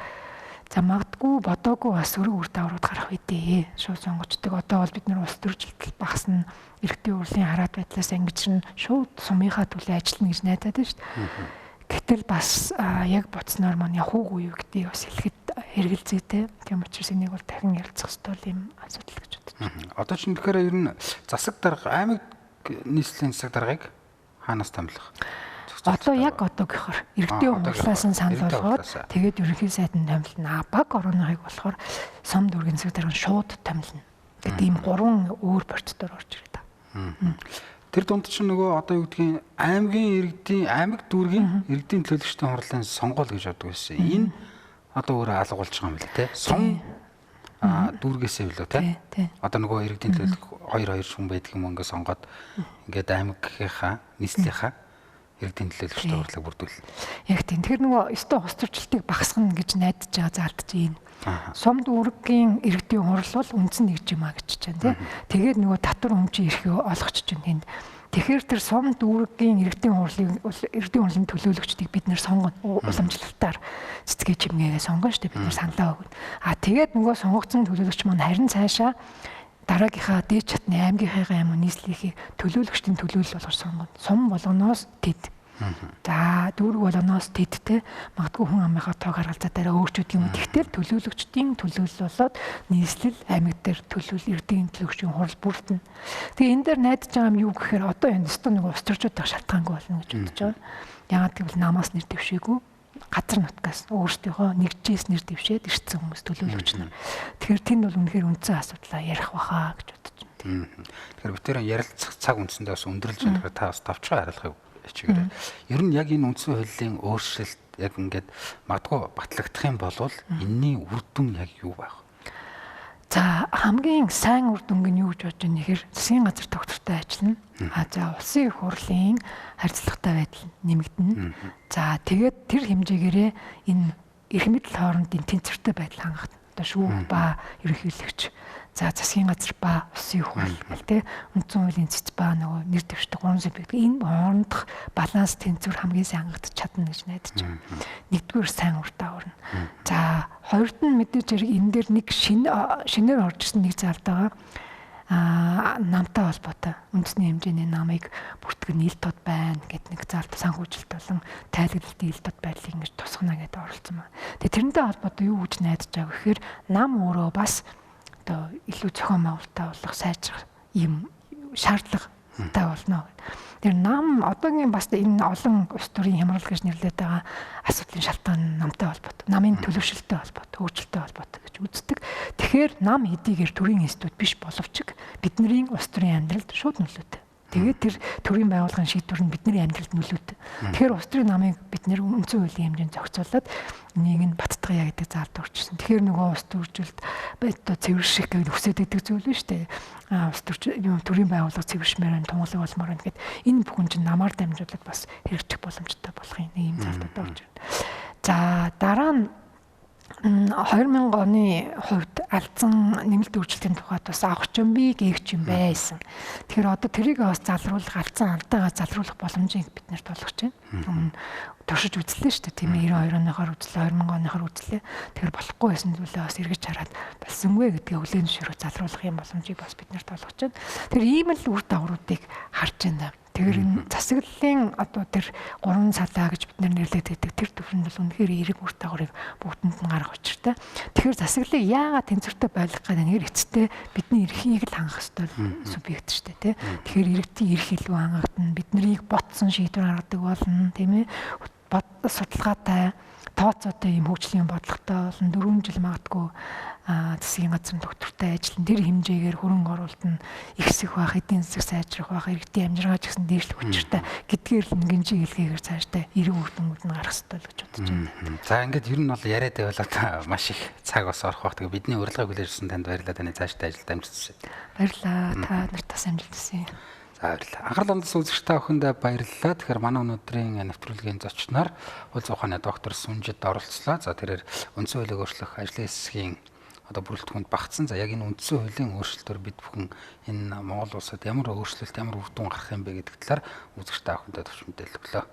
за магадгүй бодоогүй бас өрөг үр дааврууд гарах үедээ шууд сонгочдөг. Одоо бол бид нар улс төрчлөлт багасна, иргэдийн урлын хараад байдлаас ангижрн шууд сумынхаа төлөө ажиллана гэж найдаад байна шүү дээ. Гэтэл бас яг буцнаар маань явахгүй юу гэдгийг бас хэлэхэд хэрэгэлзээтэй. Тийм учраас энийг бол дахин ярилцах хэрэгтэй юм асуудал гэж бодож байна. Одоо чинь тэгэхээр ер нь засаг дарга аймаг нийслэлийн засаг даргаыг хаанаас томилох? Одоо яг одоо гэхээр иргэдийн хурлаас нь санал болгоод тэгээд ерөнхий сайдын томилно. Баг орооныхыг болохоор сум дүүргийн засаг дарга шууд томилно. гэдэг ийм гурван өөр процедур орж ирээд байна. Тэр дунд чинь нөгөө одоо юу гэдгийг аймгийн иргэдийн аймаг дүүргийн иргэдийн төлөөлөгчдийн хурлын сонгуул гэж боддог байсан. Энэ одоо өөрөө алга болж байгаа юм байна те. Сум дүүргээсээ билүү те. Одоо нөгөө иргэдийн төлөөлөх 2 хүн байдаг юм ингээд сонгоод ингээд аймагийнхаа нийслэлийнхаа иргэдийн төлөөлөгчдийн хурлыг бүрдүүл. Яг тийм. Тэгэхээр нөгөө өстө хос төрчлөлтийг багасгах гэж найдаж байгаа заалдж байна. Сум дүүргийн иргэдийн хурл бол үндсэн нэгж юм а гэж чинь тий. Тэгээд нөгөө татвар өмчийн эрхээ олгоч чинь тэнд. Тэгэхээр тэр сум дүүргийн иргэдийн хурлын төлөөлөгчдийг бид нэр сонгоно. Уламжлалтаар цэцгээ чимгээгээ сонгоно шүү дээ бид нэр саналаа өгнө. Тэгээд нөгөө сонгогдсон төлөөлөгч маань харин цаашаа дараагийнхаа дээд чатны аймгийнхаа юм уу нийслэлийн төлөөлөгчдийн төлөөлөл болгож сонгоно. Сум болгоноос тэд. За дүүрэг болгоноос тэдтэй магадгүй хүн амынхаа тоог харгалзаа дараа өөрчүүд юм. Тэгтэл төлөөлөгчдийн төлөөлөл болоод нийслэл аймаг дээр төлөөлөл эрдэнэ төлөөлөгчийн хурал бүрдэнэ. Тэгээ энэ дээр найдаж байгаа юм юу гэхээр одоо энэ өстө нэг ус төрчүүд байх шалтгаангүй болно гэж бодож байгаа. Яагаад гэвэл намаас нэр дэвшээгүй газар нутгаас өөрсдийнхөө нэгжээс нэр дэвшээд ирсэн хүмүүс төлөөлөгч нар. Тэгэхээр тэнд бол үнэхээр үндсэн асуудлаа ярих баха гэж бодож байна. Тэгэхээр битэрэн ярилцах цаг үндсэндээ бас өндөрлж байгаа та бас тавчгаа хариулахыг чигээр. Ер нь яг энэ үндсэн хуулийн өөрчлөлт яг ингээд магадгүй батлагдах юм бол энэний үр дүн яг юу байх вэ? За хамгийн сайн үр дүнг нь юу гэж бодож байна нэхэр засгийн газар доктортой ажиллана. За улсын их хурлын харьцлагатай байдал нэмэгдэнэ. За тэгээд тэр хэмжээгээрээ энэ эрх мэдэл хоорондын тэнцвэртэй байдал хангагдана. одоо ШүүУХ ба ерөнхийлөгч за засгийн газар ба улсын хууль гэл тэ үндсэн хуулийн цэц ба нөгөө нэр дэвшдэг 300 байдаг. Энэ хоорондох баланс тэнцвэр хамгийн сайн хангагдаж чадна гэж найдаж байна. Нэгдүгээр сайн үр дагавар нь. За хоёрд нь мэдээж хэрэг энэ дээр нэг шинээр орж ирсэн нэг зардаа намтай холбоотой үндэсний хэмжээний намыг бүртгэн ил тод байна гэд нэг зардаа санхүүжилт болон тайлбарлалтын ил тод байдлыг ингэж тусгана гэдээ оролцсон байна. Тэгээ тэрнтэй холбоотой юу гэж найдаж байгаа гэхээр нам өөрөө бас одоо илүү зохион байгуулалтаа болох сайжрах юм шаардлагатай болно. Тэр нам одоогийн бас энэ олон улс төрийн хямрал гэж нэрлэдэг байгаа асуудлын шалтгаан намтай холбоотой. Намын төлөвшөлттэй холбоотой, өөрчлөлттэй холбоотой гэж үздэг. Тэгэхээр нам хэдийгээр төрийн институт биш боловч бидний улс төрийн амьдралд шууд нөлөөтэй. Тэгээд тэр төрийн байгууллагын шийдвэр нь бидний амьдралд нөлөөтэй. Тэгэхээр улс төрийн намыг бид нэр үндсэн хуулийн хэмжээнд зохицуулаад энийг нь баттгая гэдэг заалд орчсон. Тэгэхээр нөгөө улс төржилт одоо цэвэрших гэж хүсэж байдаг зүйл нь шүү дээ. Улс төрийн байгууллага цэвэршмээр тунгалаг болмоор байна гэхэд энэ бүхэн чинь намаар дамжуулаад бас хэрэгжих боломжтой болохын нэг юм заалтууд орж байна. За дараа нь 2000 оны хувьд алдсан нэмэлт өөрчлөлтийн тухайд бас авах юм би гээгч юм байсан. Тэгэхээр одоо тэрийг бас залруулах, алдсан алдаагаа залруулах боломжийг бид нарт олгож байна. Туршиж үзлээ шүү дээ. Тийм ээ 92 оныхоор үзлээ, 2000 оныхоор үзлээ. Тэгэхээр болохгүй байсан зүйлээ бас эргэж хараад болсонгүй гэдгээ хүлээн зөвшөөрөх залруулах юм боломжийг бас бид нарт олгож байна. Тэгэхээр ийм л үр дагавруудыг харж байна. Тэгэхээр энэ засаглалын одоо тэр 3 салаа гэж бид нэрлэдэг тэр төвшөнд бол үнэхээр эерэг үр дагаврыг бүгдэнд нь гаргах учиртай. Тэгэхээр засаглалыг яагаад тэнцвэртэй байлгах гэдэг нэр эцэстээ бидний эрхийг л хангах ёстой субъект шүү дээ, тий. Тэгэхээр иргэдийн эрх илүү хангагдана. Биднийг ботсон шийдвэр гаргадаг болно, тийм ээ. Судалгаатай, тооцоотой юм хөгжлийн бодлоготой болон 4 жил магадгүй засгийн газрын доктортай ажиллан тэр хэмжээгээр хөрөнгө оруулалт нь ихсэх байх, эдийн засаг сайжрах байх, иргэдийн амжиргаа ч гэсэн дээшлэх учиртай гэдгээр л гинжи хэлгээгээр цаашдаа эрэг үр дүнгууд нь гарах ёстой л гэж бодож байна. За ингээд ер нь бол яриад байвал маш их цаг бас орох байх. Тэгээ бидний урилгыг хүлээжсэн танд баярлалаа. Таны цаашдаа ажилд амжилт хүсье. Баярлалаа. Та нарт бас амжилт хүсье. За баярлалаа. Анхаарал хандсан үзэгч та бүхэндээ баярлалаа. Тэгэхээр манай өнөөдрийн нэвтрүүлгийн зочноор хууль ухааны доктор Сүнжид оролцлоо. За тэрээр үндсэн хуулийг өөрчлөх ажлын хэсгийн одоо бүрэлдэхүүнд багтсан. За яг энэ үндсэн хуулийн өөрчлөлтөөр бид бүхэн энэ Монгол улсад ямар өөрчлөлт, ямар үр дүн гарах юм бэ гэдэг талаар үзэгч та бүхэндээ төвч мэдээлэл өглөө.